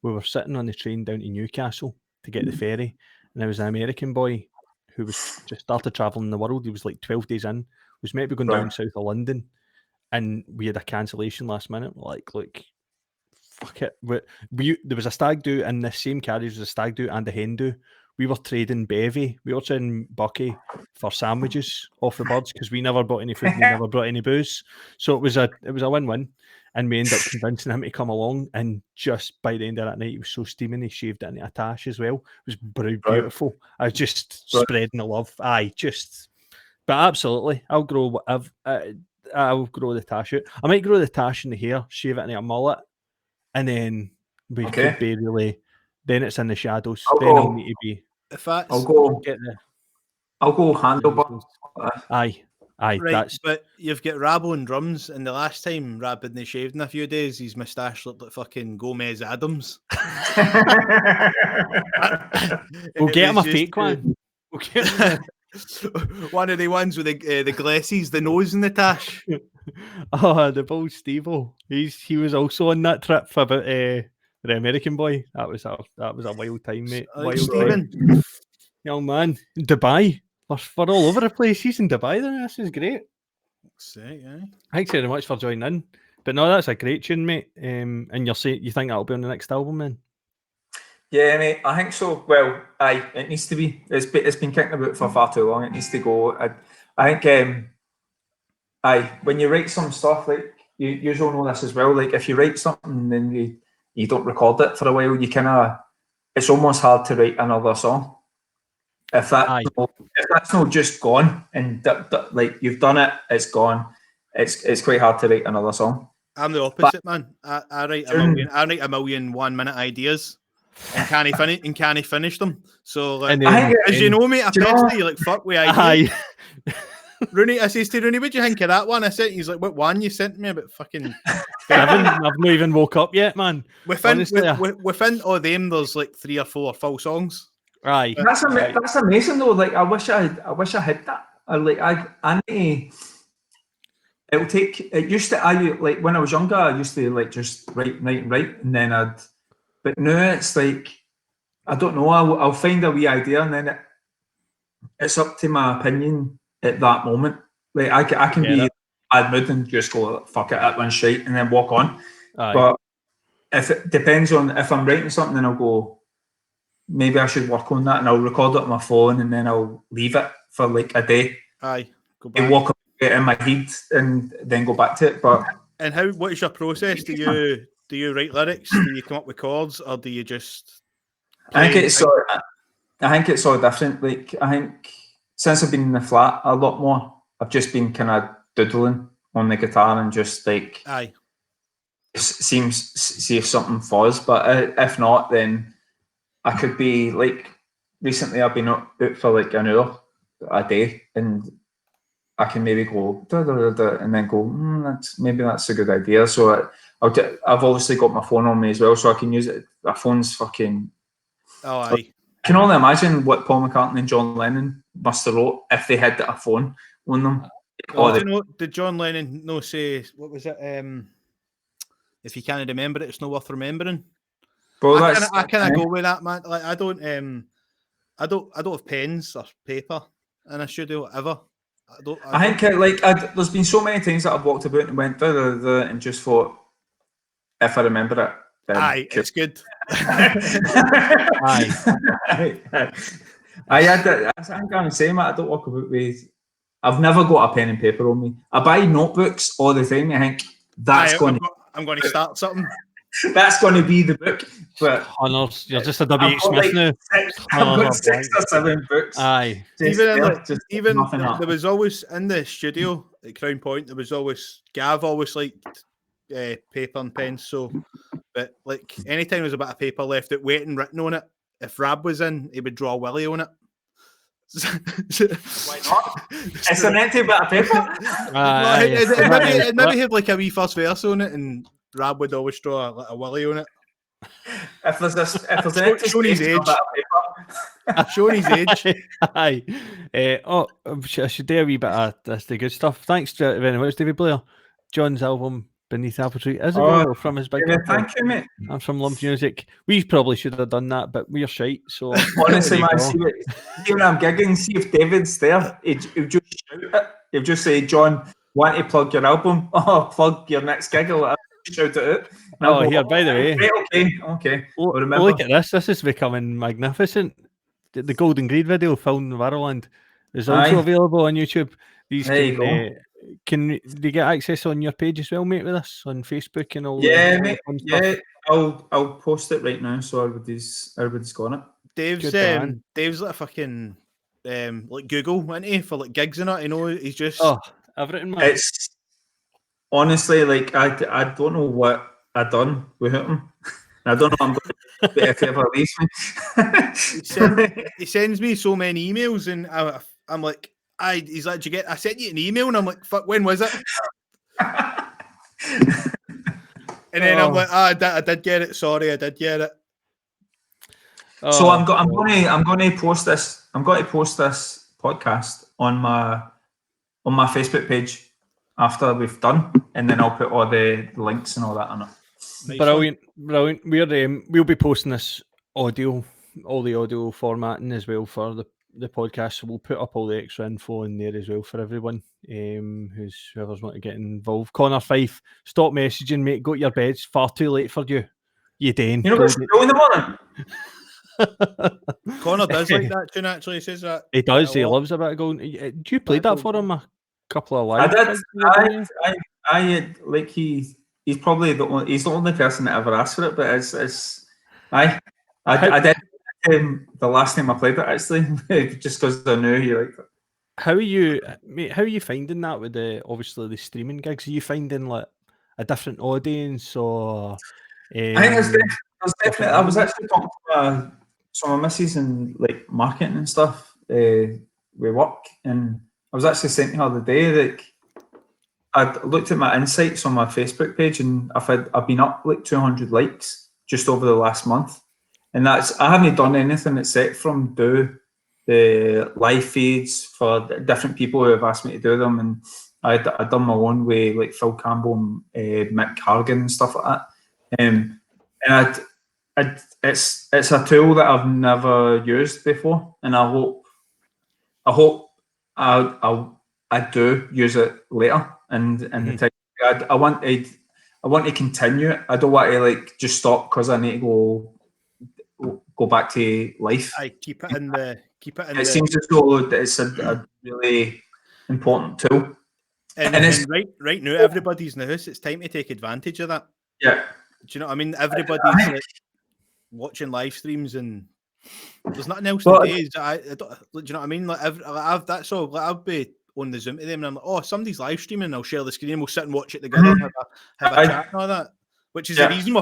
were sitting on the train down to Newcastle to get the ferry, and there was an American boy who was just started traveling the world. He was like 12 days in, was meant to be going down south of London, and we had a cancellation last minute. We're like, look, fuck it. There was a stag do in the same carriage as a stag do and a hen do. We were trading bevy. We were trading Bucky for sandwiches off the birds because we never bought any food, we never brought any booze. So it was a win-win. And we ended up convincing him to come along. And just by the end of that night, he was so steaming, he shaved it into a tash as well. It was beautiful. I was just spreading the love. But absolutely, I'll grow the tash out. I might grow the tash in the hair, shave it into a mullet, and then we could be really. Then it's in the shadows. I'll need to be. I'll go handlebar. Aye. Right, but you've got Rabo and drums, and the last time Rab hadn't shaved in a few days, his moustache looked like fucking Gomez Adams. We'll get him a fake one. We'll get him one of the ones with the glasses, the nose and the tash. Oh, the bold Steve-O. He was also on that trip about the American boy. That was a wild time, mate. Wild Stephen. Time. Young man. Dubai. We're all over the place. He's in Dubai then. This is great. fuck's sake, eh? Thanks very much for joining in. But no, that's a great tune, mate. And you think that'll be on the next album, then? Yeah, mate, I think so. Well, it needs to be. It's been kicking about for far too long. It needs to go. I think, when you write some stuff, like you all know this as well. Like if you write something and then you don't record it for a while, it's almost hard to write another song. If that's not just gone and like you've done it, it's gone. It's quite hard to write another song. I'm the opposite, man. I write a million 1 minute ideas and can't finish them. So like, as you know, mate, I personally like fuck with ideas. Rooney, I says to Rooney, what do you think of that one? I sent he's like, what one you sent me about fucking I've not even woke up yet, man. Within all them, there's like 3 or 4 full songs. Aye, that's amazing though. Like I wish I had that. I need. It'll take. It used to. Like when I was younger, I used to like just write, and then But now it's like I don't know. I'll find a wee idea, and then it's up to my opinion at that moment. Like I can be in a bad mood and just go fuck it, that one's shite, and then walk on. Aye. But if it depends on if I'm writing something, then I'll go. Maybe I should work on that, and I'll record it on my phone, and then I'll leave it for like a day. Aye, go back. And walk it in my head, and then go back to it. But what is your process? Do you write lyrics? Do you come up with chords, or do you just? I think it's all different. Like I think since I've been in the flat a lot more, I've just been kind of doodling on the guitar and just like see if something falls. But if not, then I could be like recently I've been out for like an hour a day, and I can maybe go and then go. That's a good idea. So I've obviously got my phone on me as well, so I can use it. My phone's fucking. Oh, aye. I can only imagine what Paul McCartney and John Lennon must have wrote if they had a phone on them. Did John Lennon say what was it? If you can't remember it, it's not worth remembering. Well, I kind of go with that, man. Like I don't have pens or paper in a studio ever. I think there's been so many times that I've walked about and went and just thought, if I remember it, then it's good. I think I'm the same. I don't walk about with. I've never got a pen and paper on me. I buy notebooks all the time. I think I'm going to start something. That's going to be the book. But you're just a W.H. Smith now. I've got 6 or 7 books. Aye. Even there was always in the studio at Crown Point. There was always Gav always liked paper and pens. So, but like anytime there was a bit of paper left out waiting written on it, if Rab was in, he would draw Willie on it. Why not? It's an empty bit of paper. It maybe had like a wee first verse on it, and Rab would always draw a Willie on it. If there's an empty showing his age, showing his age. Aye. I should do a wee bit of that's the good stuff. Thanks very much, David Blair. John's album Beneath Apple Tree is available from his big. Thank you, mate. I'm from Lump Music. We probably should have done that, but we're shite. So honestly, man, see when I'm gigging, see if David's there, he'll just shout it. He'll just say, "John, want to plug your album? Oh, plug your next gig." I'll shout it out. Here, by the way. Okay. Look at this. This is becoming magnificent. The Golden Greed video filmed in Barrowland is also available on YouTube. These can they get access on your page as well, mate, with us on Facebook and all? Yeah, mate. Yeah, I'll post it right now so everybody's got it. Dave's like a fucking like Google, isn't he, for like gigs and that? You know, he's just everything, man. It's honestly like I don't know what I done without him. I don't know I'm going to if he ever leaves me. He sends me so many emails, and I'm like. He's like, I sent you an email, and I'm like, fuck, when was it? And then I'm like, I did get it. Sorry, I did get it. So I'm going to post this. I'm going to post this podcast on my Facebook page after we've done, and then I'll put all the links and all that on it. Nice. Brilliant. We'll be posting this audio, all the audio formatting as well for the podcast, so we'll put up all the extra info in there as well for everyone whoever's want to get involved. Connor Fife, stop messaging, mate. Go to your beds. Far too late for you. You Dane. You know what's going in the morning? Connor does like that tune, actually. He says that. He does. He lot. loves a bit of gold. Do you play that for him a couple of I lives? did. I like he's probably the only person that ever asked for it, but I did the last time I played it actually, just because I knew he liked it. How are you, mate? How are you finding that with obviously the streaming gigs? Are you finding like a different audience or? I think there's definitely. I was actually talking to some of my missus in like marketing and stuff with work, and I was actually saying to her the other day, like, I looked at my insights on my Facebook page, and I've been up like 200 likes just over the last month, and I haven't done anything except from do the live feeds for different people who have asked me to do them, and I'd done my own way, like Phil Campbell and Mick Hargan and stuff like that, and it's a tool that I've never used before, and I hope I do use it later, and the time I want to continue it. I don't want to like just stop because I need to go back to life. I keep it in the. It seems as though that it's a really important tool. And it's right now, everybody's in the house. It's time to take advantage of that. Yeah. Do you know what I mean? Everybody's like watching live streams, and there's nothing else to do. Do you know what I mean? Like that's all. Like, I'll be on the Zoom to them, and I'm like, oh, somebody's live streaming. I'll share the screen. We'll sit and watch it together, have a chat and all that. Which is the reason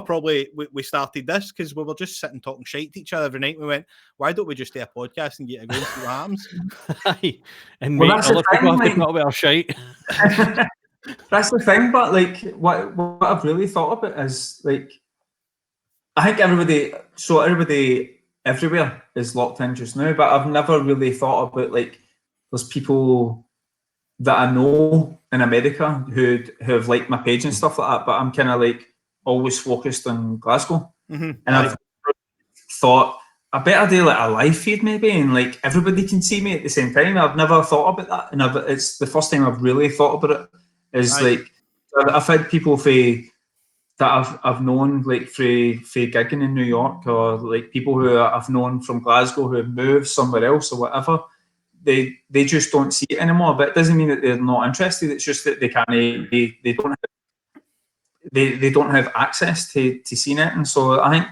we started this, because we were just sitting talking shite to each other every night. We went, why don't we just do a podcast and get it going, see what happens? And other people have to put up with our shite. That's the thing, but like what I've really thought about is like, I think everybody everywhere is locked in just now, but I've never really thought about like there's people that I know in America who have liked my page and stuff like that, but I'm kind of like always focused on Glasgow, and I've thought I better do like a live feed maybe, and like everybody can see me at the same time. I've never thought about that, and it's the first time I've really thought about it. Is like I've had people that I've known like for gigging in New York, or like people who I've known from Glasgow who have moved somewhere else or whatever. They just don't see it anymore, but it doesn't mean that they're not interested. It's just that they don't have access to seeing it. And so I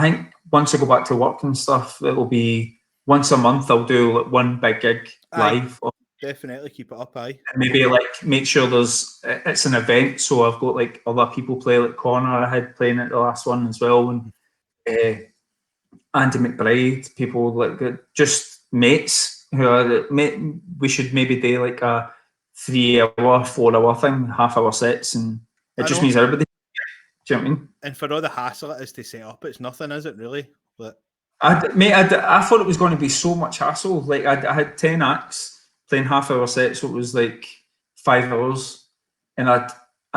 think once I go back to work and stuff, it'll be once a month. I'll do like one big gig live. Definitely keep it up, Maybe like make sure it's an event, so I've got like other people play, like Connor I had playing at the last one as well, and Andy McBride, people like just mates who are we should maybe do like a 3-hour, 4-hour thing, half-hour sets, and it just means everybody. Do you know what I mean? And for all the hassle it is to set up, it's nothing, is it really? But I thought it was going to be so much hassle. Like I had 10 acts playing half-hour sets, so it was like 5 hours, and I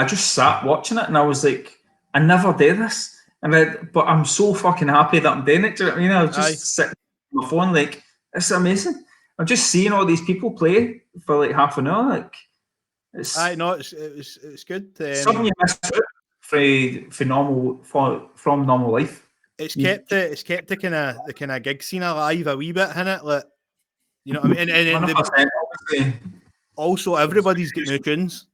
just sat watching it, and I was like, I never do this, but I'm so fucking happy that I'm doing it. Do you know what I mean? I was just sitting on my phone, like, it's amazing. I'm just seeing all these people play for like half an hour. Like, it's it's good. Something you miss out from normal life. It's kept the kind of gig scene alive a wee bit, hasn't it? Like, you know what I mean? And also everybody's got new tunes.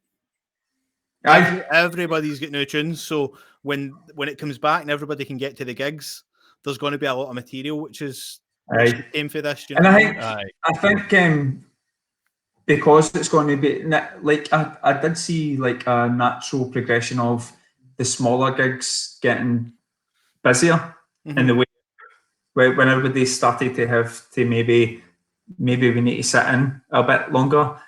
Everybody's got new tunes. So when it comes back and everybody can get to the gigs, there's going to be a lot of material, which is aim for this. You know? And I think because it's going to be like I did see like a natural progression of the smaller gigs getting busier in the way when everybody started to have to maybe we need to sit in a bit longer.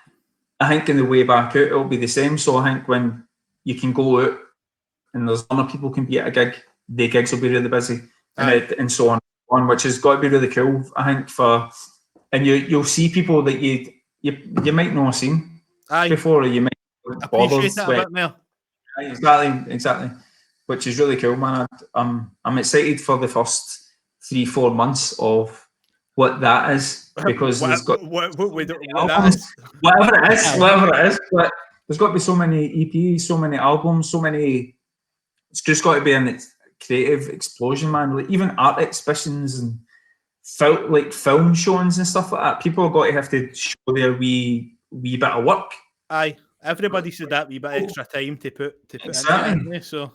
I think in the way back out it'll be the same. So I think when you can go out and there's other people can be at a gig, the gigs will be really busy and so on, which has got to be really cool. I think and you'll see people that you might not have seen before, or you might appreciate that a bit more. Exactly, which is really cool, man. I'm excited for the first 3-4 months of what that is, because there's got what that albums, is. whatever it is. But there's got to be so many EPs, so many albums, so many. It's just got to be a creative explosion, man. Like even art exhibitions and film showings and stuff like that. People are have to show their wee bit of work. Aye, everybody said that wee bit extra time to put Exactly. into it, so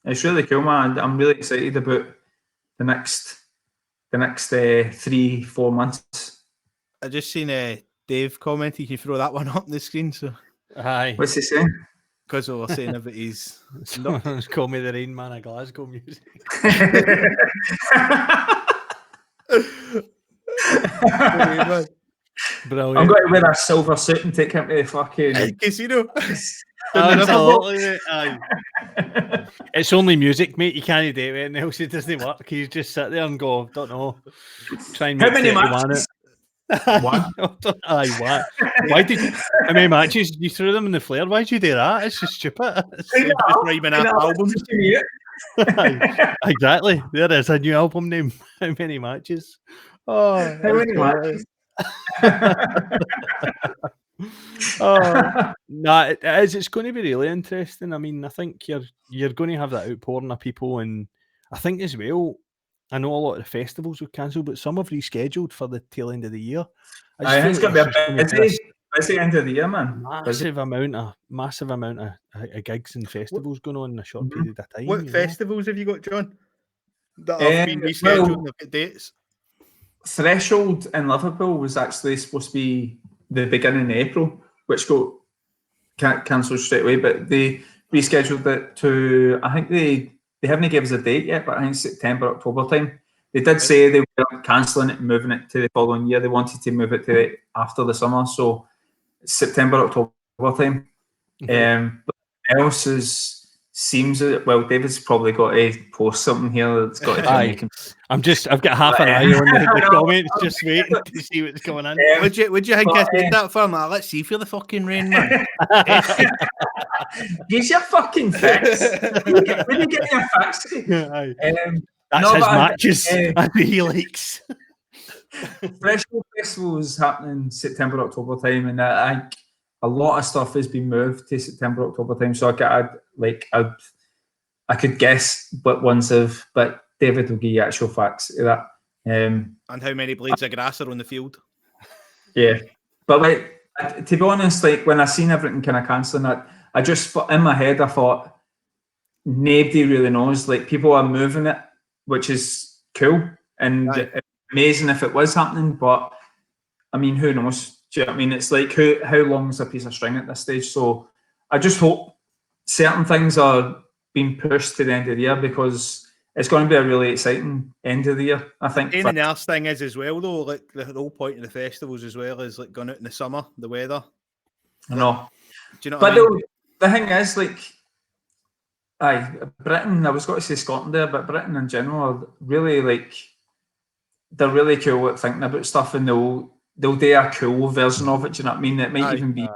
it's really cool, man. I'm really excited about the next 3-4 months. I just seen Dave comment. You can throw that one up on the screen. So Aye. What's he saying? Because we were saying about his Someone's called me the Rain Man of Glasgow music. Brilliant. I'm going to wear a silver suit and take him to the fucking casino. Absolutely. Aye. It's only music, mate. You can't do it anything else. It doesn't work. You just sit there and go, don't know. Try and How make many 31 matches? One. Aye, what? Why did you? How many matches you threw them in the flare? Why'd you do that? It's just stupid. Describing an album. Aye, exactly. There is a new album name. How many matches? Oh, How many matches? Oh, nah, it is. It's going to be really interesting. I mean, I think you're going to have that outpouring of people, and I think as well, I know a lot of the festivals were cancelled, but some have rescheduled for the tail end of the year. I think it's going to be a busy end of the year, man. Massive amount of gigs and festivals going on in a short period of time. What festivals have you got, John? That have been rescheduled and have got dates? Threshold in Liverpool was actually supposed to be the beginning of April, which got cancelled straight away, but they rescheduled it to, I think they haven't given us a date yet, but I think September, October time. They did say they were cancelling it and moving it to the following year. They wanted to move it to after the summer, so September, October time. But else seems well, David's probably got to post something here that's got to make him. I've got half an eye on the comments, just waiting to see what's going on. Would you think I said that for him? Let's see for the fucking rain, man. Use your fucking fix. When you get your fix. That's his matches. He likes. Threshold Festival is happening September, October time, and I think a lot of stuff has been moved to September, October time. So I could guess what ones have, but David will give you actual facts of that. And how many blades of grass are on the field? Yeah, but to be honest, when I seen everything kind of cancelling that, I just in my head I thought nobody really knows. People are moving it, which is cool and amazing if it was happening. But I mean, who knows? Do you know what I mean? It's how long is a piece of string at this stage? So I just hope certain things are being pushed to the end of the year, because it's going to be a really exciting end of the year, I think. And the last thing is as well, though, the whole point of the festivals as well is going out in the summer, the weather. I know. Do you know what I mean? The thing is, Britain, I was going to say Scotland there, but Britain in general are really they're really cool at thinking about stuff, and they'll do a cool version of it. Do you know what I mean? It might even be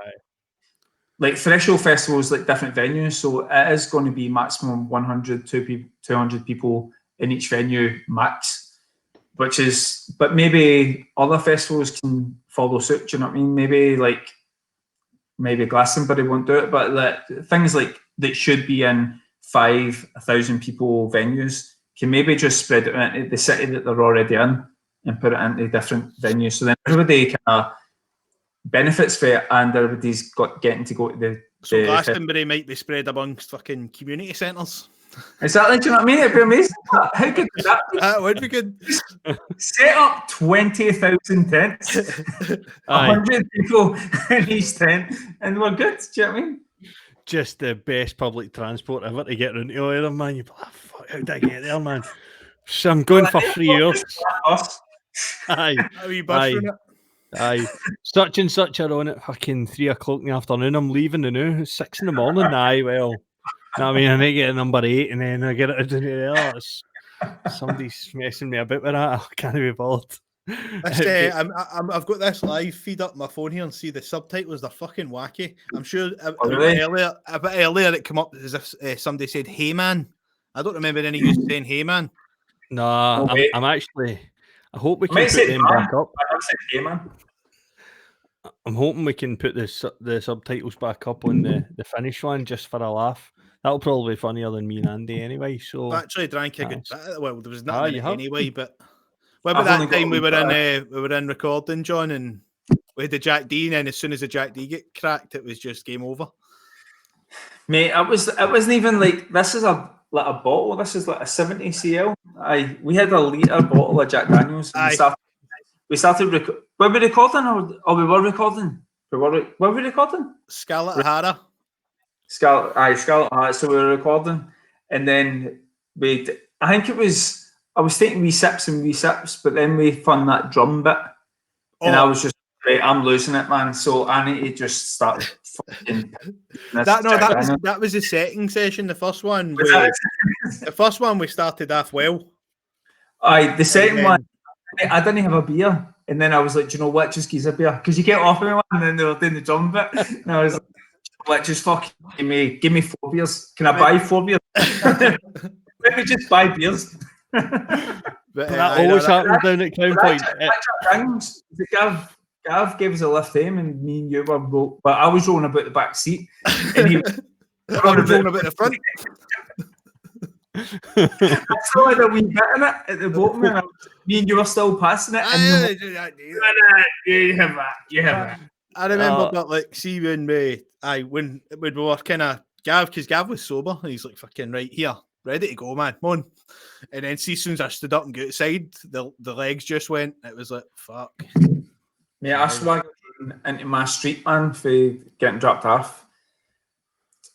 Threshold Festivals, different venues, so it is going to be maximum 100, 200 people in each venue max, but maybe other festivals can follow suit. Do you know what I mean? Maybe Glastonbury won't do it, but things that should be in 5,000 people venues can maybe just spread it into the city that they're already in and put it into different venues. So then everybody kind of benefits for it, and everybody's getting to go to the. So Glastonbury might be spread amongst fucking community centres. Exactly. Do you know what I mean? It'd be amazing. How good would that be? That would be good. Set up 20,000 tents, 100 people in each tent, and we're good. Do you know what I mean? Just the best public transport ever to get around to all of them, man. You're like, oh, fuck, how did I get there, man? So I'm going for 3 years. Aye. Aye. Such and such are on at fucking 3 o'clock in the afternoon. I'm leaving the now. 6 in the morning. Aye, well. I mean, I might get a number 8 and then I get it down there. Somebody's messing me about with that. I can't be bothered. I've got this live feed up my phone here and see the subtitles. They're fucking wacky. I'm sure a bit earlier it came up as if somebody said, "Hey man." I don't remember any of you saying "Hey man." No, I'm I hope we I might can say put them man, back up. I never said gay man. I'm hoping we can put the subtitles back up on the Finnish one just for a laugh. That'll probably be funnier than me and Andy anyway. So I've actually drank a good that's- bit. Well, there was nothing in you it have? anyway, but what about I've only that got time a we wee were in recording, John, and we had the Jack D, and then as soon as the Jack D get cracked, it was just game over. Mate, it wasn't even like this is a bottle. This is like a 70 cl. We had a litre bottle of Jack Daniels. And we started. Were we recording or we were recording? Were we recording? Scarlet O'Hara. Scarlet Heart. So we were recording, and then I think it was. I was taking wee sips, but then we found that drum bit, and I was just right. I'm losing it, man. So I need to just start fucking. That was the second session. The first one, we started off well. The second one, I didn't have a beer, and then I was like, do you know what? Just give us a beer because you get offering one, and then they were doing the drum bit, and I was like, just fucking give me 4 beers. Can I buy 4 beers? Let me just buy beers. But that always happens down at Crown Point. Gav gave us a lift home, and me and you were but I was rolling about the back seat, and he was rolling about the front. I saw the wee bit in it at the bottom, and me and you were still passing it. And you have that. I remember that, like, see when we were kind of because Gav was sober, and he's like, fucking right here, ready to go, man, come on. And then see, as soon as I stood up and got outside, the legs just went. It was like, fuck. Yeah, I swagged into my street, man, for getting dropped off.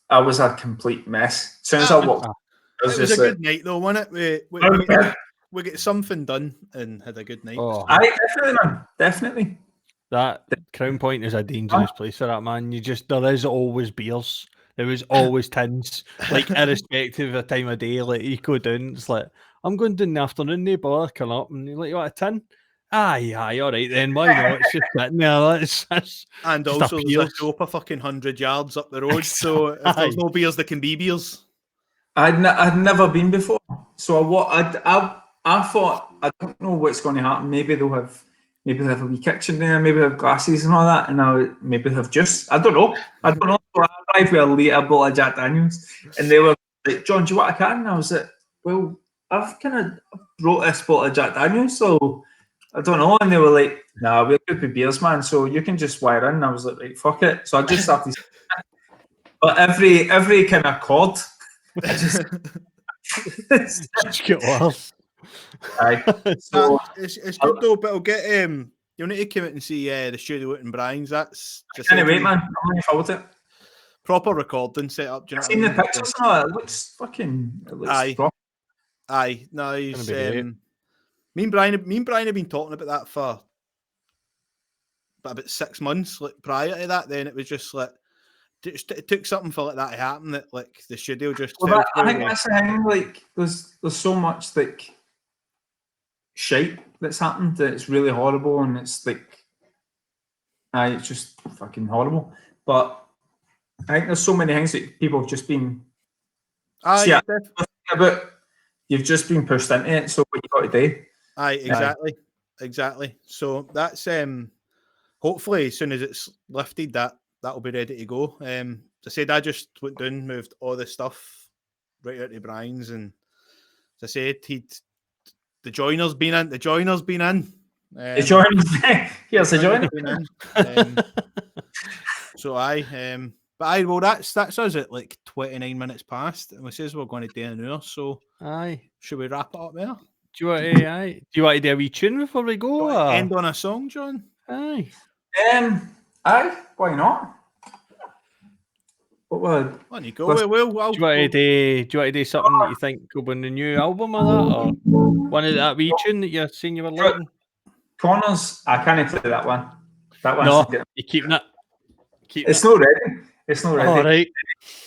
I was a complete mess. As soon as I walked, it was a good night, though, wasn't it? We get something done and had a good night. Oh, definitely, man. Definitely. That Crown Point is a dangerous place for that, man. There is always beers. There was always tins, like irrespective of the time of day. Like you go down, it's like I'm going down in the afternoon. They bother coming up, and you're like, you want a tin? Aye, all right then. Why not? It's just sitting there. And also, there's a shop a fucking 100 yards up the road. So if there's no beers, there can be beers. I'd never been before, so I thought I don't know what's going to happen. Maybe they'll have a wee kitchen there. Maybe they have glasses and all that, and maybe they have juice. I don't know. So I arrived with a litre bottle of Jack Daniels, and they were like, "John, do you want a can?" And I was like, "Well, I've kind of brought this bottle of Jack Daniels, so I don't know." And they were like, "Nah, we're good with beers, man. So you can just wire in." And I was like, "Right, fuck it." So I just started. But every kind of chord. Just get worse. So it's good though, but I'll get you'll need to come out and see the studio out in Brian's. That's just anyway, man. I'm looking forward to it. Proper recording setup. Do you know I've seen the pictures and all that. It looks proper. Aye, no, he's me and Brian have been talking about that for about 6 months. Like prior to that, then it was just like. It took something for that to happen that like the studio just. Well, I think that's the thing. Like, there's so much like shite that's happened that it's really horrible, and it's like, it's just fucking horrible. But I think there's so many things that people have just been. You've just been pushed into it. So what you got to do? Exactly. So that's hopefully as soon as it's lifted that'll be ready to go. As I said, I just went down, moved all the stuff right out to Brian's, and as I said, the joiner's been in. The joiner's been in. Here's the joiner. So well, that's us at like 29 minutes past, and we says we're going to do an hour. So should we wrap it up there? Do you want to do a wee tune before we go? End on a song, John? Why not? What would? On you go. Do you want to do something that you think will be in the new album or that, or one of that wee tune that you're saying you were liking? Corners. I can't play that one. That one. No, you're keeping it. It's not ready. It's not ready. All right.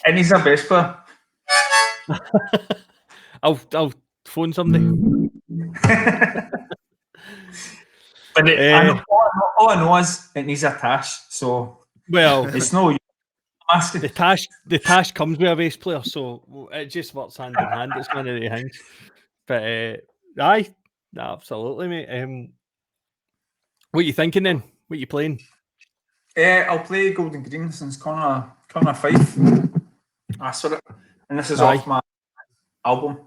And he's a best player. I'll phone somebody. But all I know is it needs a tash. So it's no. The tash comes with a bass player, so it just works hand in hand. It's one of the things. But Nah, absolutely, mate. What you thinking then? What you playing? I'll play Golden Green since Connor Fife asked for it. And this is Aye. off my album.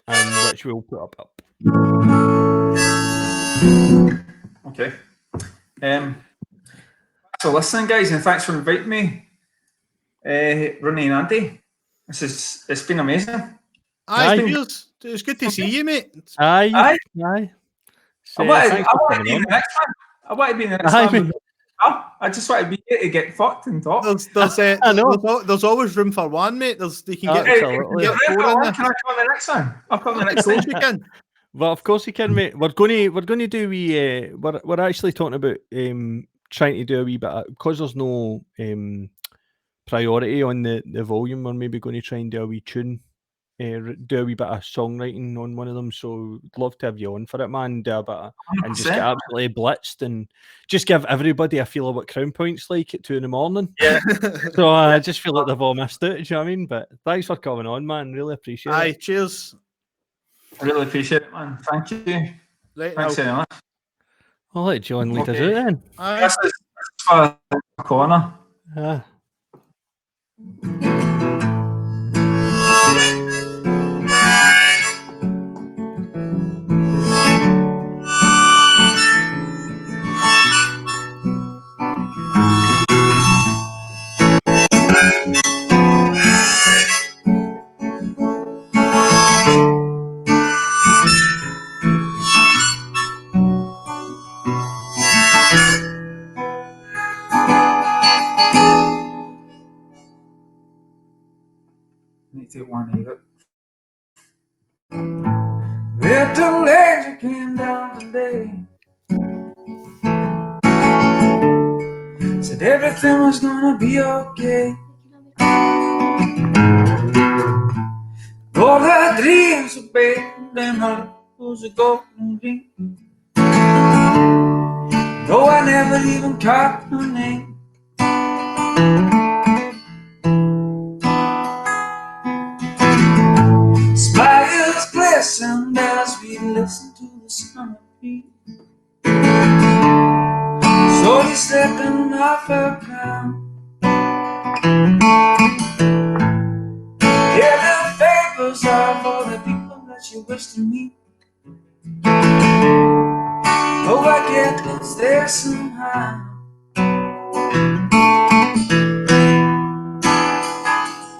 And which we'll put up. Okay. Thanks for listening, guys, and thanks for inviting me, Ronnie and Andy. It's been amazing. Aye, it's good to see you, mate. Aye. I want to be in the next one. I want to be in the next one. I just want to be here to get fucked and talk. There's always room for one, mate. You can get four in there. Can I come on the next one? I'll come on the next one. You can. Well, of course you can, mate. We're going to do we're actually talking about trying to do a wee bit because there's no priority on the volume. We're maybe going to try and do a wee tune. Do a wee bit of songwriting on one of them, so I'd love to have you on for it, man. Do a bit of, and just get absolutely blitzed and just give everybody a feel of what Crown Point's like at 2 a.m. Yeah. So I just feel like they've all missed it. Do you know what I mean? But thanks for coming on, man. Really appreciate it. Aye, cheers. I really appreciate it, man. Thank you. Right, thanks very much. I'll let John lead us out then. Aye. This is for Connor. Need to take one of it. Little angel came down today. Said everything was gonna be okay. All her dreams were baked and her was a golden dream. Though I never even caught her name. Spires glisten as we listen to the summer breeze. Slowly slipping off her crown. Yeah, the favors are for the people that you wish to meet. Oh, I get it's there somehow.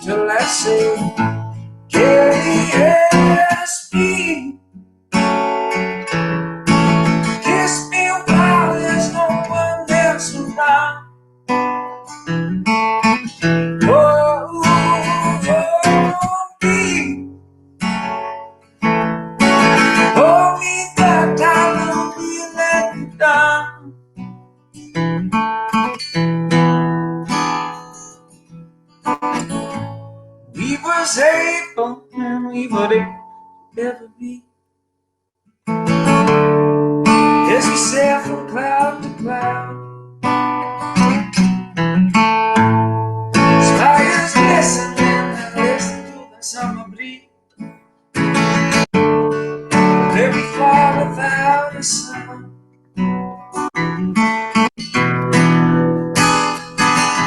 Till I say KSP. Kiss me while there's no one else around. Hold me back, I won't be let you down. We was able and we would ever be. As we sail from cloud to cloud. Spires glistening and listen to the summer breeze. Very far without a sound.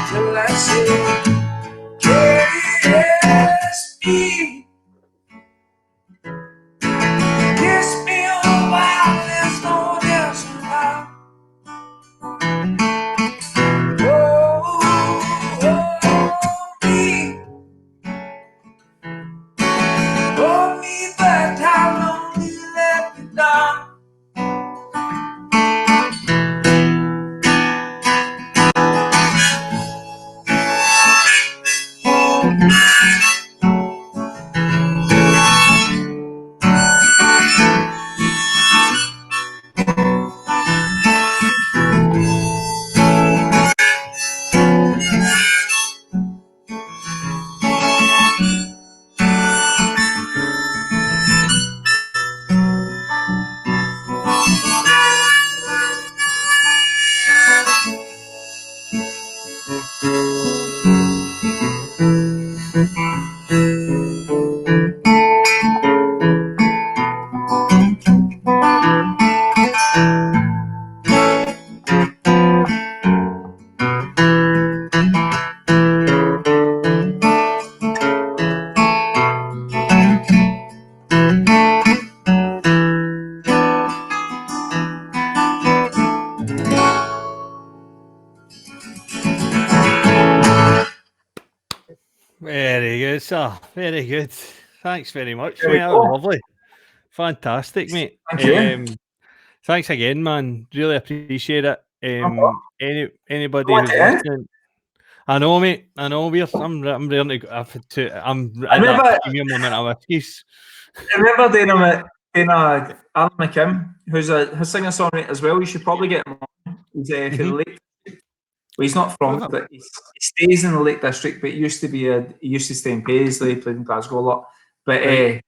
Till I say KSP. Kiss me a while, there's no one else around. Hold me back, how long will you let me down? Very good, sir. Very good. Thanks very much, There we mate. That go. was lovely. Fantastic, mate. Thank you. Thanks again, man. Really appreciate it. problem. Anybody Go who's ahead. listening, I know, mate. I know. I'm ready to. I'm I at that remember- premium amount of whiskeys. I remember doing Alan McKim, who's a singer-songwriter as well. You should probably get him on. He's for the Lake. Well, he's not from it, but he stays in the Lake District. But he used to stay in Paisley. He played in Glasgow a lot. But we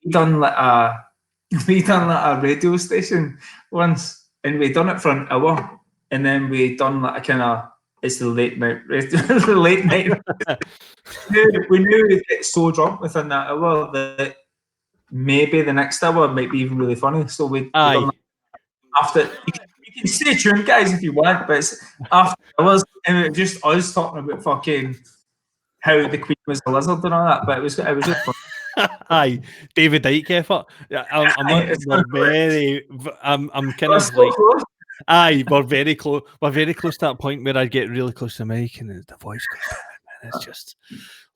done like a radio station once, and we done it for an hour, and then we done like a kind of it's the late night late night. we knew we'd get so drunk within that hour that maybe the next hour might be even really funny. So we done that after. You can stay tuned, guys, if you want, but it's after hours, and it was just us talking about fucking how the Queen was a lizard and all that. But it was just fun. Aye, David Icke effort. I'm kind of like. Aye, we're very close. We're very close to that point where I get really close to the mic and the voice goes down, and it's just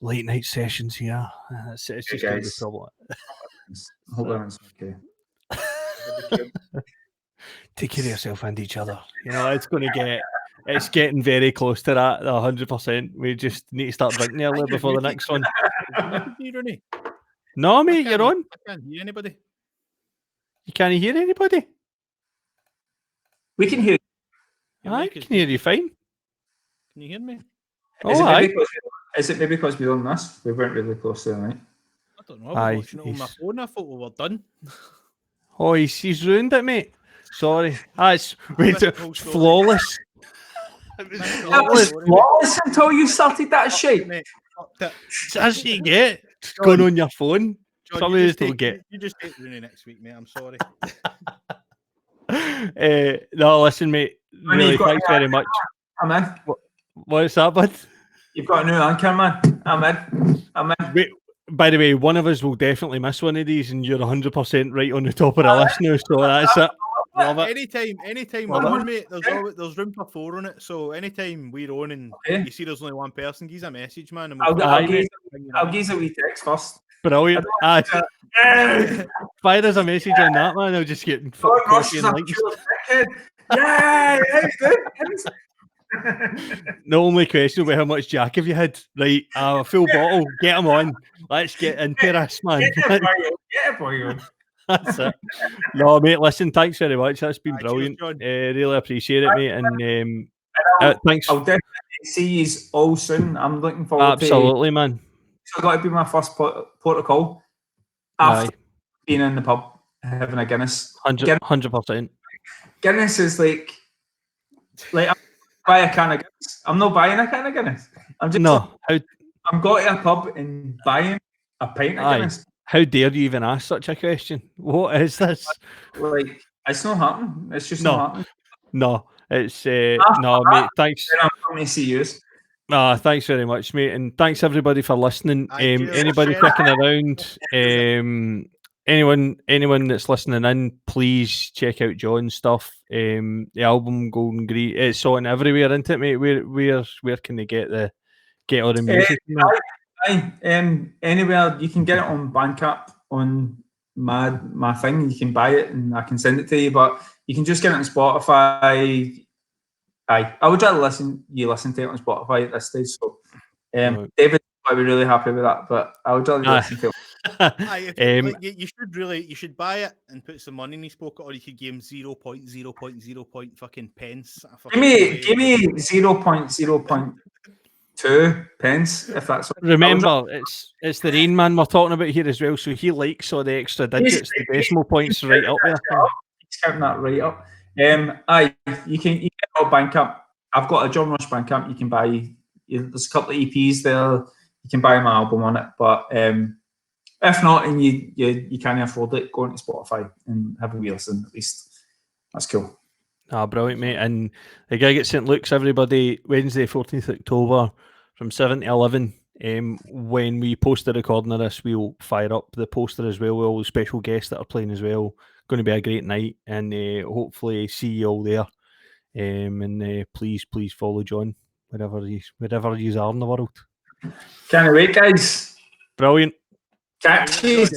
late night sessions here. It's just going to be trouble. Hold on, it's okay. Take care of yourself and each other. You know, it's getting very close to that. 100%. We just need to start drinking earlier before the next one. No, mate, you're on. I can't hear anybody. You can't hear anybody. We can hear you. I can hear you fine. Can you hear me? Is it maybe because we done this? We weren't really close to the night. I don't know. I was watching it on my phone. I thought we were done. Oh, he's ruined it, mate. Sorry. It's flawless. That was flawless until you started that shit. As you get going on your phone. John, some of us don't get. You just take Rooney next week, mate. I'm sorry. No, listen, mate. Really, thanks very much. I'm in. What's that, bud? You've got a new anchor, man. I'm in. Wait, by the way, one of us will definitely miss one of these, and you're 100% right on the top of the list now. So that's it. Love it. Anytime we're on, mate, there's room for 4 on it. So anytime we're on and you see there's only one person, give us a message, man. And I'll give a wee text first. Brilliant. Fire us a message on that, man. I'll just get coffee and links. Yeah, good. The only question will be how much Jack have you had? Right, a full bottle. Get him on. Let's get into this, man. Get it for you. That's it. No, mate, listen, thanks very much. That's been brilliant. Really appreciate it, mate. And thanks. I'll definitely see you all soon. I'm looking forward to it. Absolutely, man. It's got to be my first protocol after being in the pub, having a Guinness. 100%. Guinness is like I'm buy a can of Guinness. I'm not buying a can of Guinness. I'm just I'm going to a pub and buying a pint of Guinness. How dare you even ask such a question? What is this? Like, it's not happening. It's just not happening. No, it's no, mate. Thanks. I'm going to see you. Thanks very much, mate, and thanks everybody for listening. Anybody sticking around, anyone that's listening in, please check out John's stuff. The album Golden Green, it's on everywhere, isn't it, mate? Where can they get all the music? Anywhere you can get it on Bandcamp on my thing. You can buy it and I can send it to you, but you can just get it on Spotify. I would rather listen to it on Spotify at this stage. So David might be really happy with that, but I would rather listen to it. You should buy it and put some money in his pocket, or you could give him 0.0.0 fucking pence. Give me 0.0.2 pence if that's. Remember, it's the Rain Man we're talking about here as well, so he likes all the extra digits, the decimal points right up there. He's counting that right up. You can get it on Bandcamp. I've got a John Rush Bandcamp. You can buy. There's a couple of EPs there. You can buy my album on it, but if not, and you can't afford it, go into Spotify and have a wee listen at least. That's cool. Brilliant, mate. And the gig at St Luke's, everybody, Wednesday, 14th October, from 7 to 11. When we post the recording of this, we'll fire up the poster as well with all the special guests that are playing as well. Going to be a great night, and hopefully see you all there. And please follow John wherever you are in the world. Can't wait, guys. Brilliant. Catch you.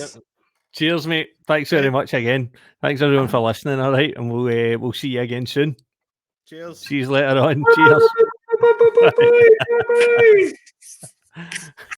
Cheers, mate. Thanks very much again. Thanks everyone for listening. All right, and we'll see you again soon. Cheers. See you later on. Cheers. Bye.